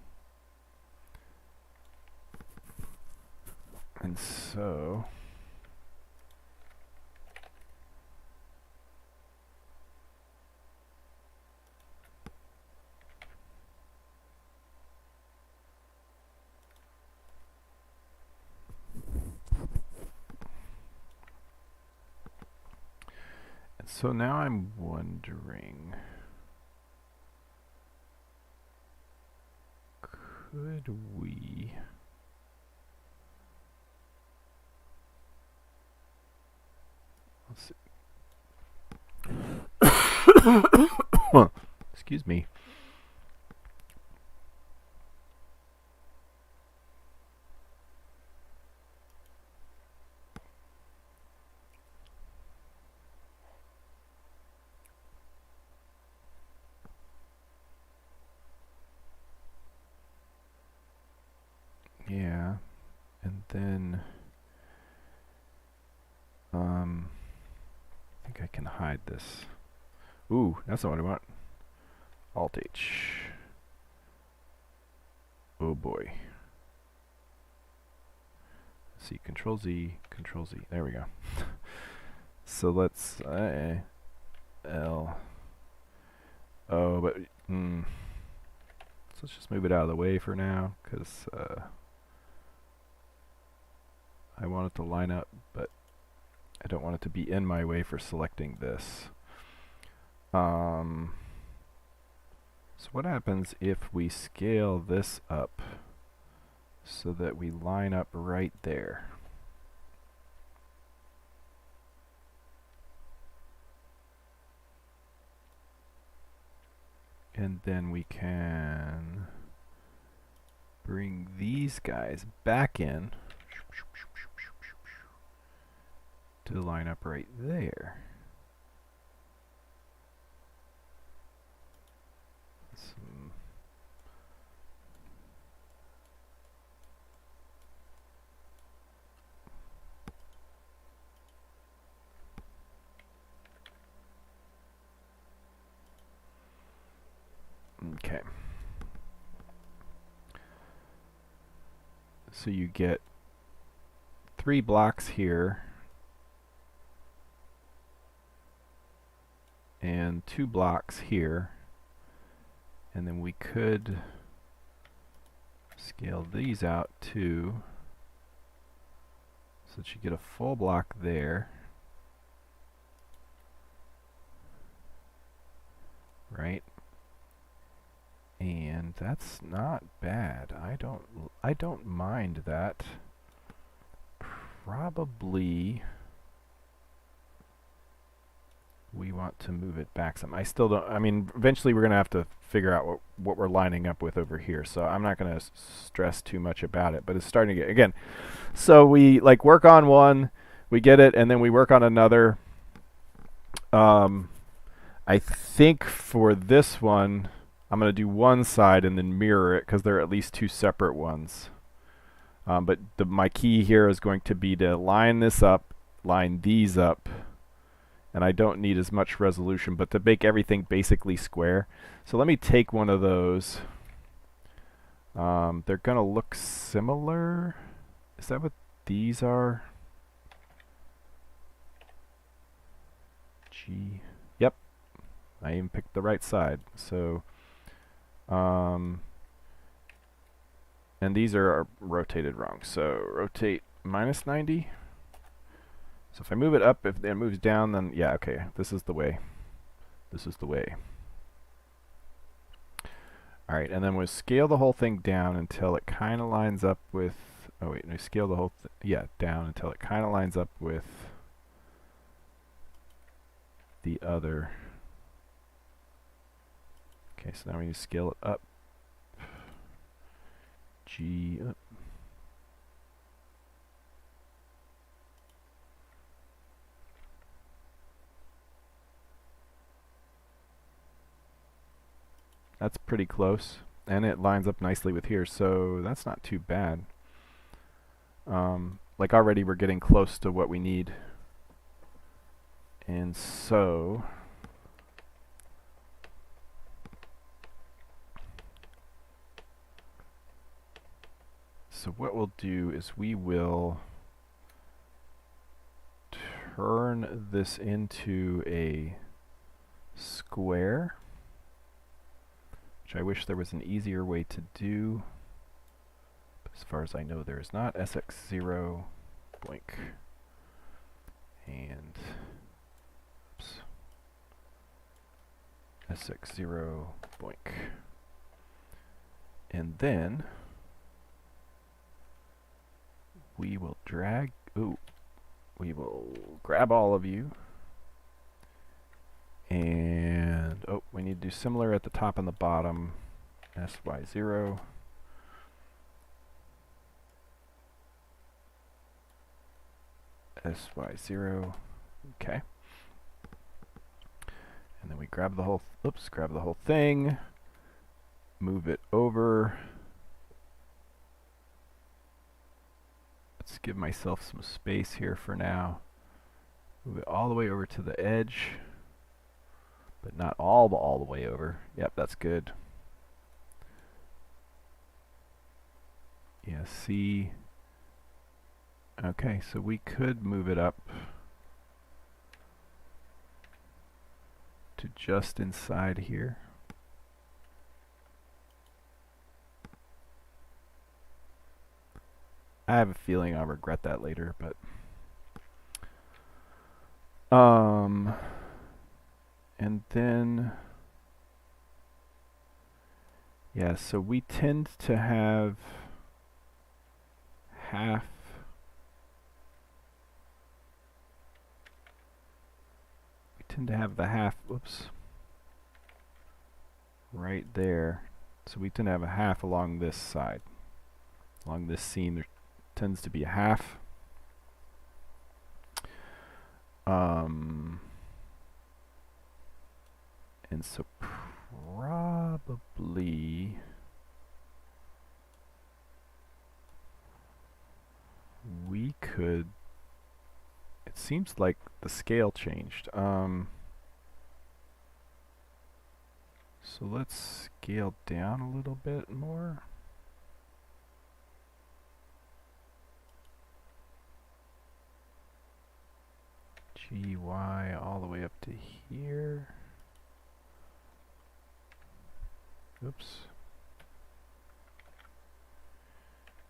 And so now I'm wondering, could we excuse me. Yeah, and then I think I can hide this. Ooh, that's not what I want. Alt H. Oh boy. C, Control Z, Control Z. There we go. So let's L. Oh, but so let's just move it out of the way for now, because I want it to line up, but I don't want it to be in my way for selecting this. So what happens if we scale this up so that we line up right there? And then we can bring these guys back in to line up right there. Okay. So you get 3 blocks here and 2 blocks here, and then we could scale these out too, so that you get a full block there, right? And that's not bad. I don't mind that. Probably we want to move it back some. I still don't, I mean, eventually we're going to have to figure out what we're lining up with over here, so I'm not going to stress too much about it, but it's starting to get, again, so we like work on one, we get it, and then we work on another. I think for this one, I'm going to do one side and then mirror it, because there are at least 2 separate ones. But my key here is going to be to line this up, line these up, and I don't need as much resolution, but to make everything basically square. So let me take one of those. They're going to look similar. Is that what these are? G. Yep. I even picked the right side. So and these are rotated wrong. So rotate -90. So if I move it up, if it moves down, then yeah, okay, this is the way. This is the way. All right, and then we'll scale the whole thing down until it kind of lines up with, oh wait, we scale the whole yeah, down until it kind of lines up with the other. Okay, so now we need to scale it up. G up. That's pretty close, and it lines up nicely with here, so that's not too bad. Like already we're getting close to what we need. And so what we'll do is we will turn this into a square, which I wish there was an easier way to do. But as far as I know, there is not. SX0, blank, and oops, SX0, blank. And then we will drag, we will grab all of you, and we need to do similar at the top and the bottom. SY0, SY0, okay. And then we grab the whole, grab the whole thing, move it over. Let's give myself some space here for now. Move it all the way over to the edge, but not all the way over. Yep, that's good. Yeah, C, Okay, so we could move it up to just inside here. I have a feeling I'll regret that later, but and then yeah, so we tend to have half the half, whoops, right there. So we tend to have a half along this side. Along this seam there tends to be a half. And so probably we could, it seems like the scale changed. So let's scale down a little bit more. GY all the way up to here. Oops.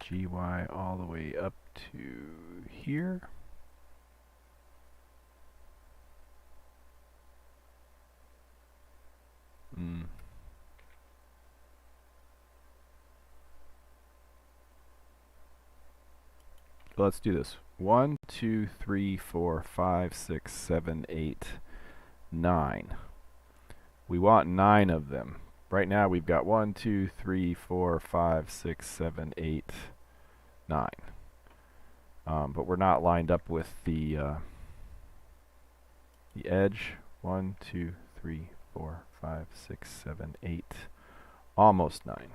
GY all the way up to here. Let's do this. 1, 2, 3, 4, 5, 6, 7, 8, 9. We want 9 of them. Right now we've got 1, 2, 3, 4, 5, 6, 7, 8, 9. But we're not lined up with the edge. 1, 2, 3, 4, 5, 6, 7, 8. Almost 9.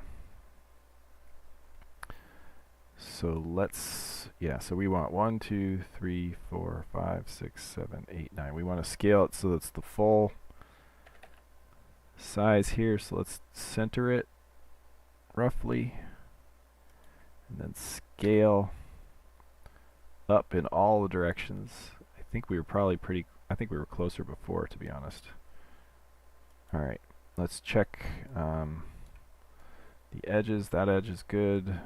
So let's, yeah, so we want 1, 2, 3, 4, 5, 6, 7, 8, 9. We want to scale it so it's the full size here. So let's center it roughly. And then scale up in all the directions. I think we were probably I think we were closer before, to be honest. Alright, let's check the edges. That edge is good.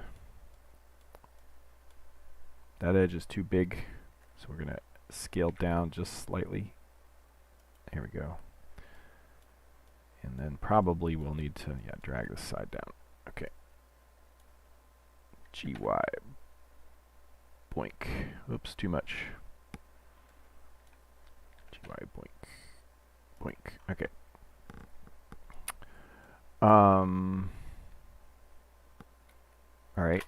That edge is too big, so we're going to scale down just slightly. There we go. And then probably we'll need to drag this side down. Okay. GY. Boink. Oops, too much. GY boink. Boink. Okay. Alright.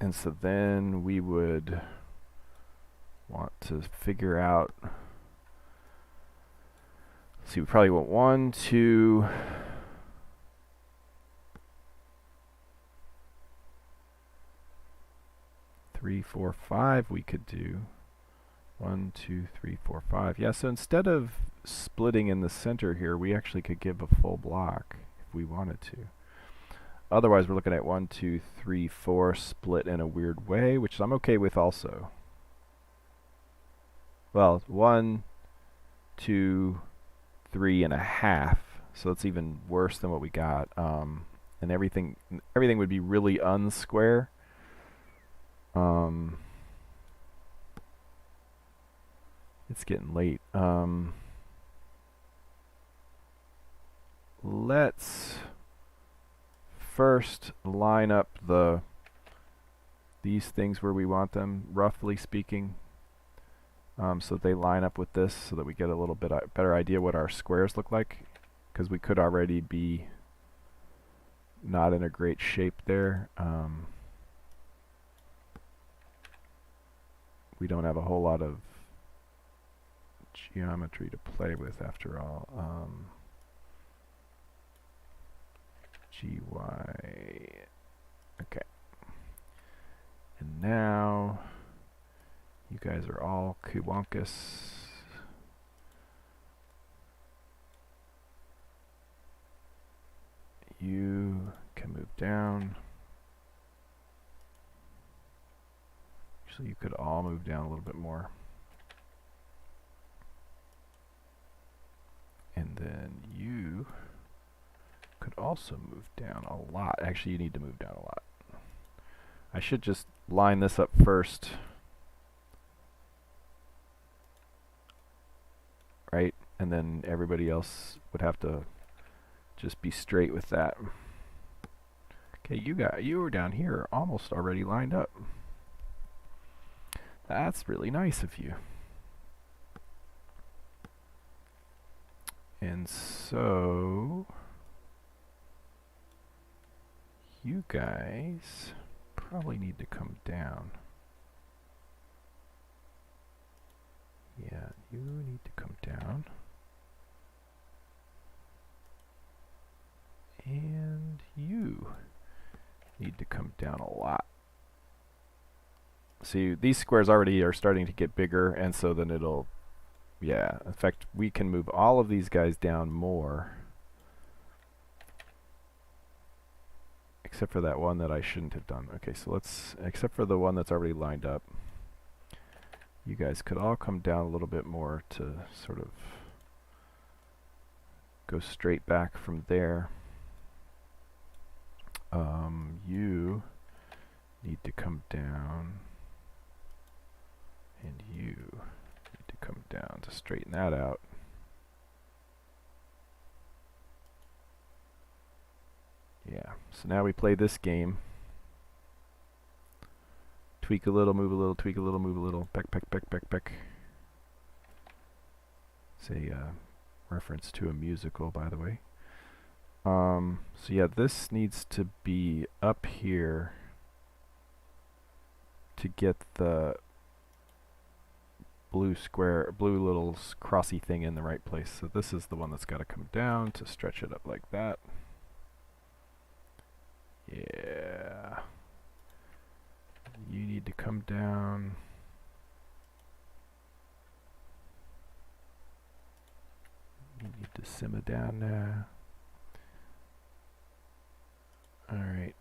And so then we would want to figure out, let's see, we probably want 1, 2, 3, 4, 5 we could do. 1, 2, 3, 4, 5. Yeah, so instead of splitting in the center here, we actually could give a full block if we wanted to. Otherwise, we're looking at 1, 2, 3, 4 split in a weird way, which I'm okay with also. Well, 1, 2, 3 and a half. So it's even worse than what we got. And everything would be really unsquare. It's getting late. Let's first line up these things where we want them, roughly speaking, so that they line up with this, so that we get a little bit better idea what our squares look like, because we could already be not in a great shape there. We don't have a whole lot of geometry to play with after all. GY. Okay. And now you guys are all kubonkus. You can move down. Actually, you could all move down a little bit more. And then you could also move down a lot. Actually, you need to move down a lot. I should just line this up first. Right? And then everybody else would have to just be straight with that. Okay, you were down here almost already lined up. That's really nice of you. And so you guys probably need to come down. Yeah, you need to come down. And you need to come down a lot. See, these squares already are starting to get bigger, and so then it'll, yeah, in fact, we can move all of these guys down more. Except for that one that I shouldn't have done. Okay, so let's, except for the one that's already lined up, you guys could all come down a little bit more to sort of go straight back from there. You need to come down, and you need to come down to straighten that out. Yeah, so now we play this game. Tweak a little, move a little, tweak a little, move a little, peck, peck, peck, peck, peck. It's a reference to a musical, by the way. So yeah, this needs to be up here to get the blue square, blue little crossy thing in the right place. So this is the one that's got to come down to stretch it up like that. Yeah. You need to come down. You need to simmer down now. Alright,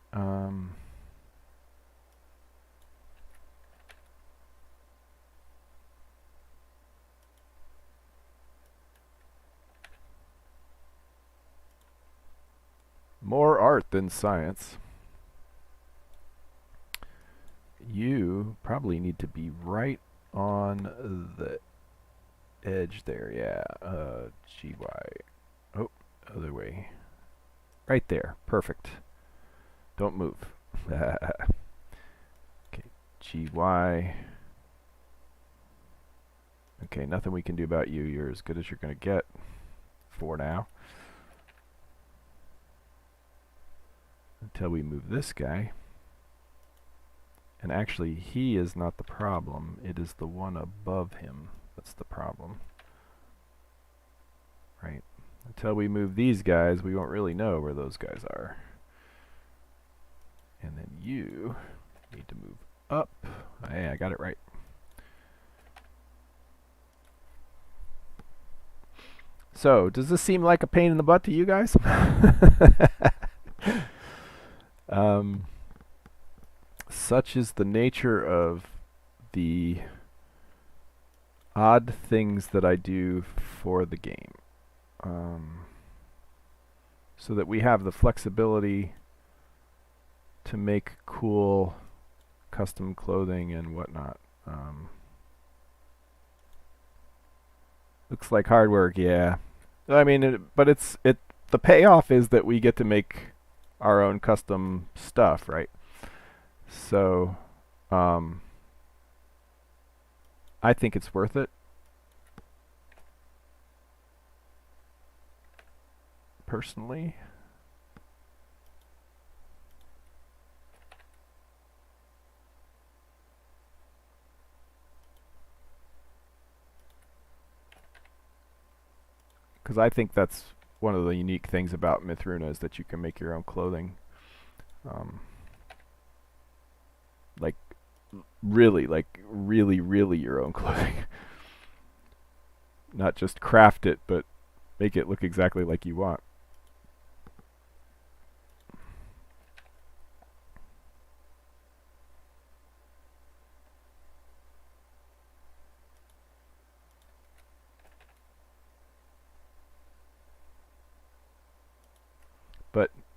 more art than science. You probably need to be right on the edge there, yeah. GY. Oh, other way. Right there, perfect. Don't move. Okay, GY. Okay, nothing we can do about you. You're as good as you're going to get for now. Until we move this guy. And actually, he is not the problem. It is the one above him that's the problem. Right? Until we move these guys, we won't really know where those guys are. And then you need to move up. Hey, I got it right. So, does this seem like a pain in the butt to you guys? Such is the nature of the odd things that I do for the game. So that we have the flexibility to make cool custom clothing and whatnot. Looks like hard work, yeah. I mean, the payoff is that we get to make our own custom stuff, right? So, I think it's worth it. Personally. Because I think that's one of the unique things about Mythruna is that you can make your own clothing. Like really your own clothing. Not just craft it, but make it look exactly like you want.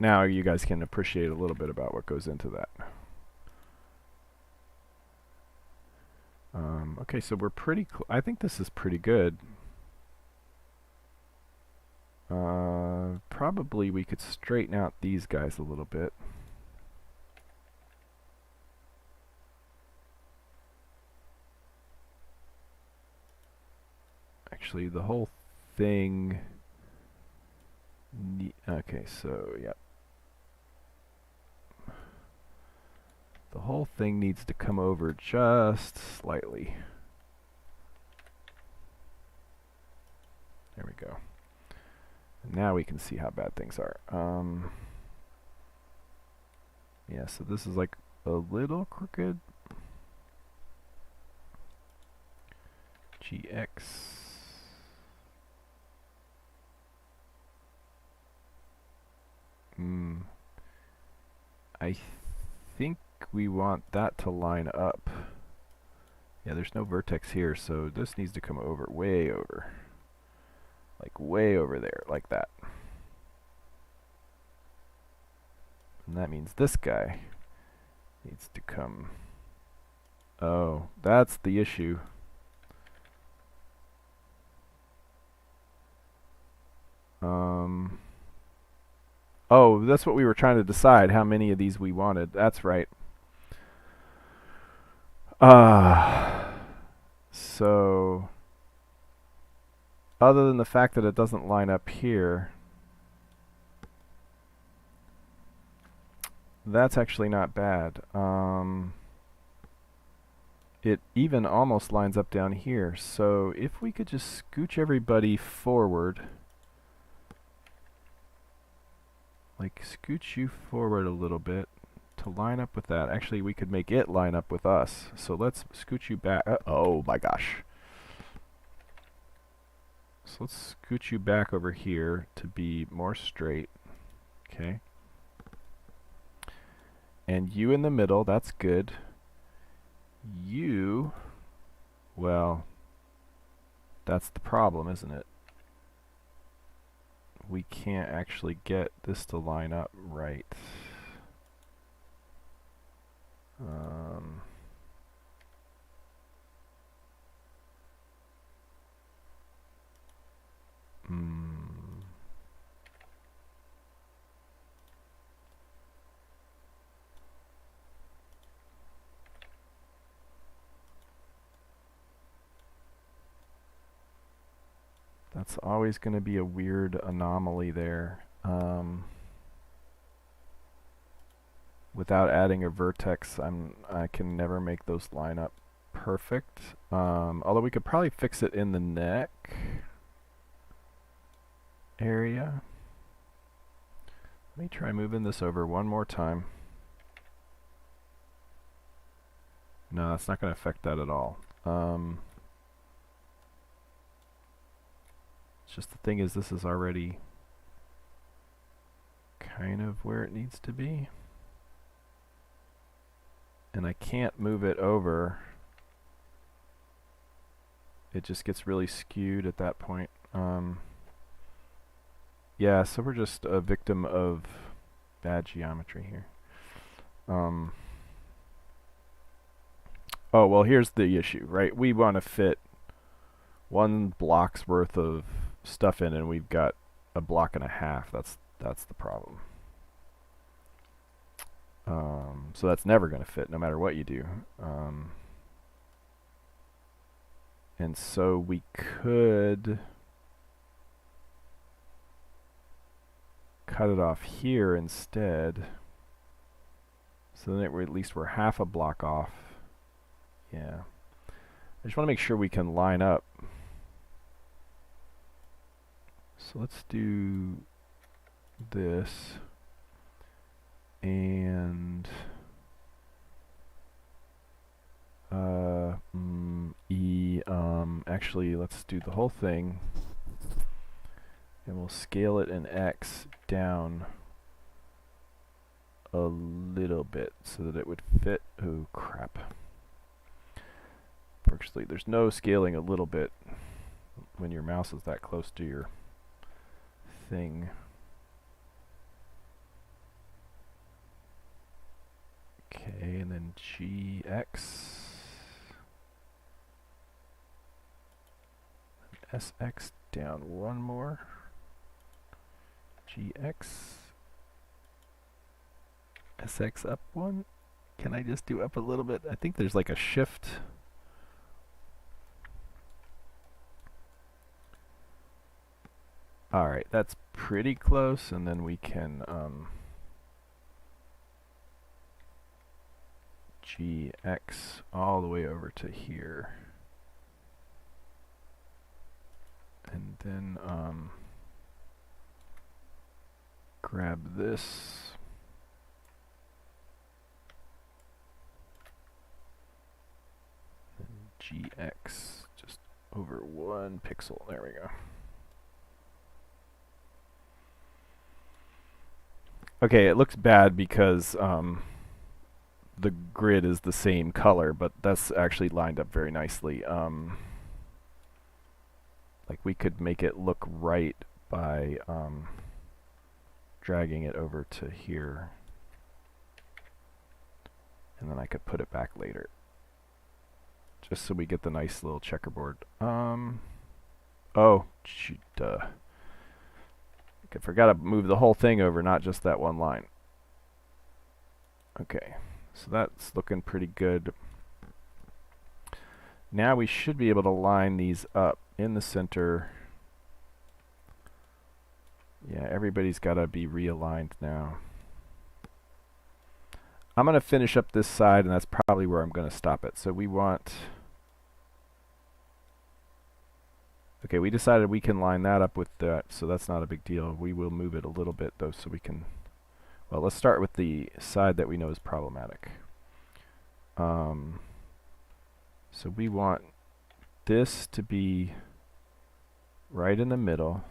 now you guys can appreciate a little bit about what goes into that. Okay, so we're pretty I think this is pretty good. Probably we could straighten out these guys a little bit. Actually, the whole thing... okay, so, yep. The whole thing needs to come over just slightly. There we go. And now we can see how bad things are. Yeah, so this is like a little crooked. GX. I think we want that to line up. Yeah, there's no vertex here, so this needs to come over, way over. Like way over there, like that. And that means this guy needs to come... Oh, that's the issue. Oh, that's what we were trying to decide, how many of these we wanted. That's right. So, other than the fact that it doesn't line up here, that's actually not bad. It even almost lines up down here. So if we could just scooch everybody forward, like scooch you forward a little bit to line up with that. Actually, we could make it line up with us. So let's scooch you back. Oh my gosh. So let's scooch you back over here to be more straight. Okay. And you in the middle, that's good. You, well, that's the problem, isn't it? We can't actually get this to line up right. That's always going to be a weird anomaly there. Without adding a vertex, I can never make those line up perfect. Although we could probably fix it in the neck area. Let me try moving this over one more time. No, that's not going to affect that at all. It's just the thing is, this is already kind of where it needs to be. And I can't move it over. It just gets really skewed at that point. Yeah, so we're just a victim of bad geometry here. Oh, well, here's the issue, right? We want to fit one block's worth of stuff in, and we've got a block and a half. That's the problem. So that's never going to fit, no matter what you do. And so we could cut it off here instead. So then at least we're half a block off. Yeah. I just want to make sure we can line up. So let's do this. And actually let's do the whole thing, and we'll scale it in X down a little bit so that it would fit. Oh crap. Fortunately, there's no scaling a little bit when your mouse is that close to your thing. Okay, and then GX. SX down one more. GX. SX up one. Can I just do up a little bit? I think there's like a shift. Alright, that's pretty close, and then we can GX all the way over to here. And then grab this. And GX just over 1 pixel. There we go. Okay, it looks bad because the grid is the same color, but that's actually lined up very nicely. Like we could make it look right by dragging it over to here, and then I could put it back later, just so we get the nice little checkerboard. Oh, shoot, I forgot to move the whole thing over, not just that one line. Okay, so that's looking pretty good. Now we should be able to line these up in the center. Yeah, everybody's got to be realigned now. I'm going to finish up this side, and that's probably where I'm going to stop it. So we want... Okay, we decided we can line that up with that, so that's not a big deal. We will move it a little bit, though, so we can... Well, let's start with the side that we know is problematic. So we want this to be right in the middle,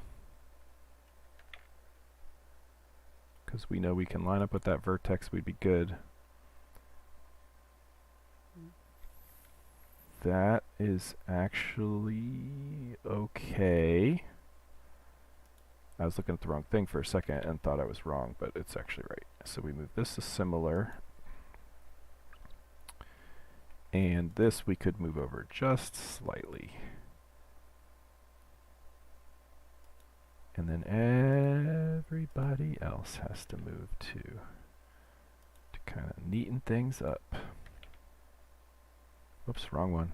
because we know we can line up with that vertex, we'd be good. That is actually okay. I was looking at the wrong thing for a second and thought I was wrong, but it's actually right. So we move this to similar. And this we could move over just slightly. And then everybody else has to move too, to kind of neaten things up. Oops, wrong one.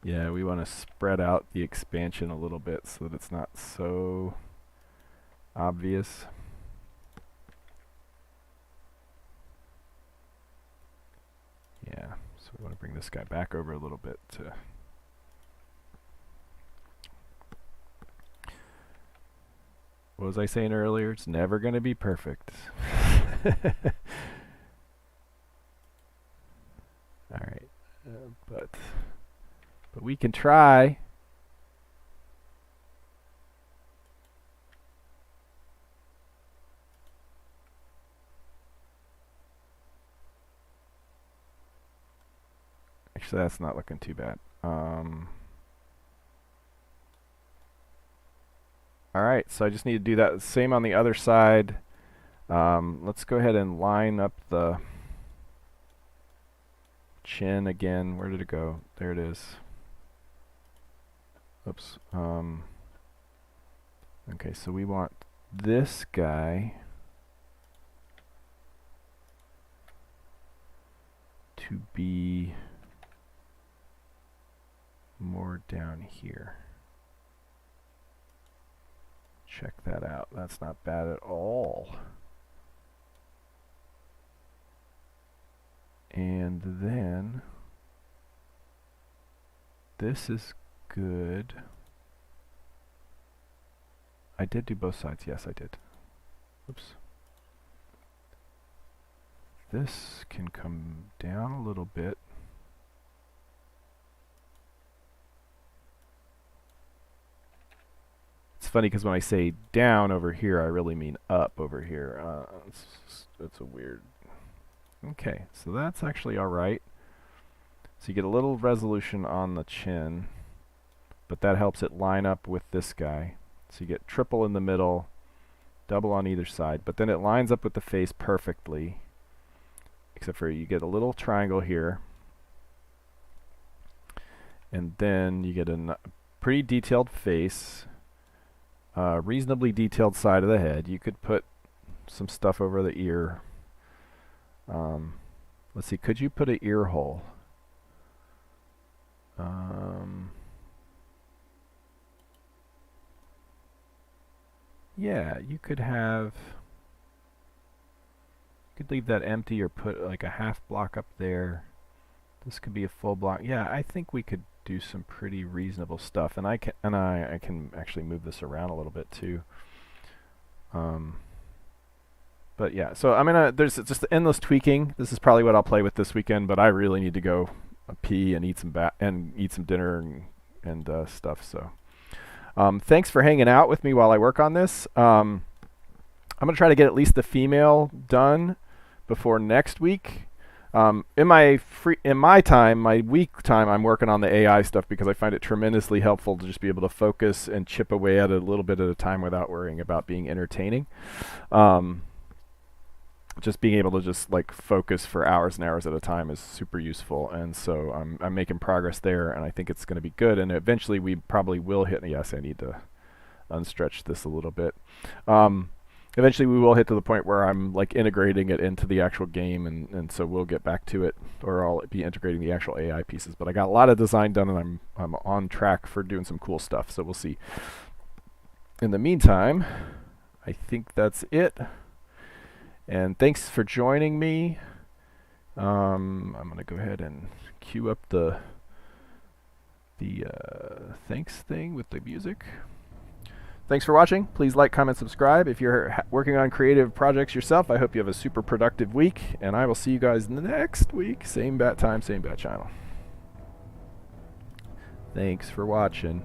Yeah, we want to spread out the expansion a little bit so that it's not so obvious. Yeah, so we want to bring this guy back over a little bit to... What was I saying earlier? It's never going to be perfect. Alright, but we can try. Actually, that's not looking too bad. Alright, so I just need to do that same on the other side. Let's go ahead and line up the chin again. Where did it go? There it is. Oops. Okay, so we want this guy to be more down here. Check that out. That's not bad at all. And then this is good. I did do both sides. Yes, I did. Oops. This can come down a little bit. It's funny because when I say down over here, I really mean up over here. It's a weird... Okay, so that's actually alright. So you get a little resolution on the chin, but that helps it line up with this guy. So you get triple in the middle, double on either side, but then it lines up with the face perfectly, except for you get a little triangle here, and then you get a pretty detailed face, reasonably detailed side of the head. You could put some stuff over the ear. Let's see, could you put an ear hole? Yeah, you could leave that empty or put like a half block up there. This could be a full block. Yeah, I think we could do some pretty reasonable stuff, and I can actually move this around a little bit too. But yeah, so I'm gonna, there's just endless tweaking. This is probably what I'll play with this weekend, but I really need to go pee and eat some dinner and stuff. So thanks for hanging out with me while I work on this. I'm gonna try to get at least the female done before next week. In my time, my week time, I'm working on the AI stuff because I find it tremendously helpful to just be able to focus and chip away at it a little bit at a time without worrying about being entertaining. Just being able to just like focus for hours and hours at a time is super useful, and so I'm making progress there, and I think it's going to be good. And eventually, we probably will hit. Yes, I need to unstretch this a little bit. Eventually, we will hit to the point where I'm like integrating it into the actual game, and so we'll get back to it, or I'll be integrating the actual AI pieces. But I got a lot of design done, and I'm on track for doing some cool stuff. So we'll see. In the meantime, I think that's it. And thanks for joining me. I'm going to go ahead and cue up the thanks thing with the music. Thanks for watching. Please like, comment, subscribe. If you're working on creative projects yourself, I hope you have a super productive week. And I will see you guys next week. Same bat time, same bat channel. Thanks for watching.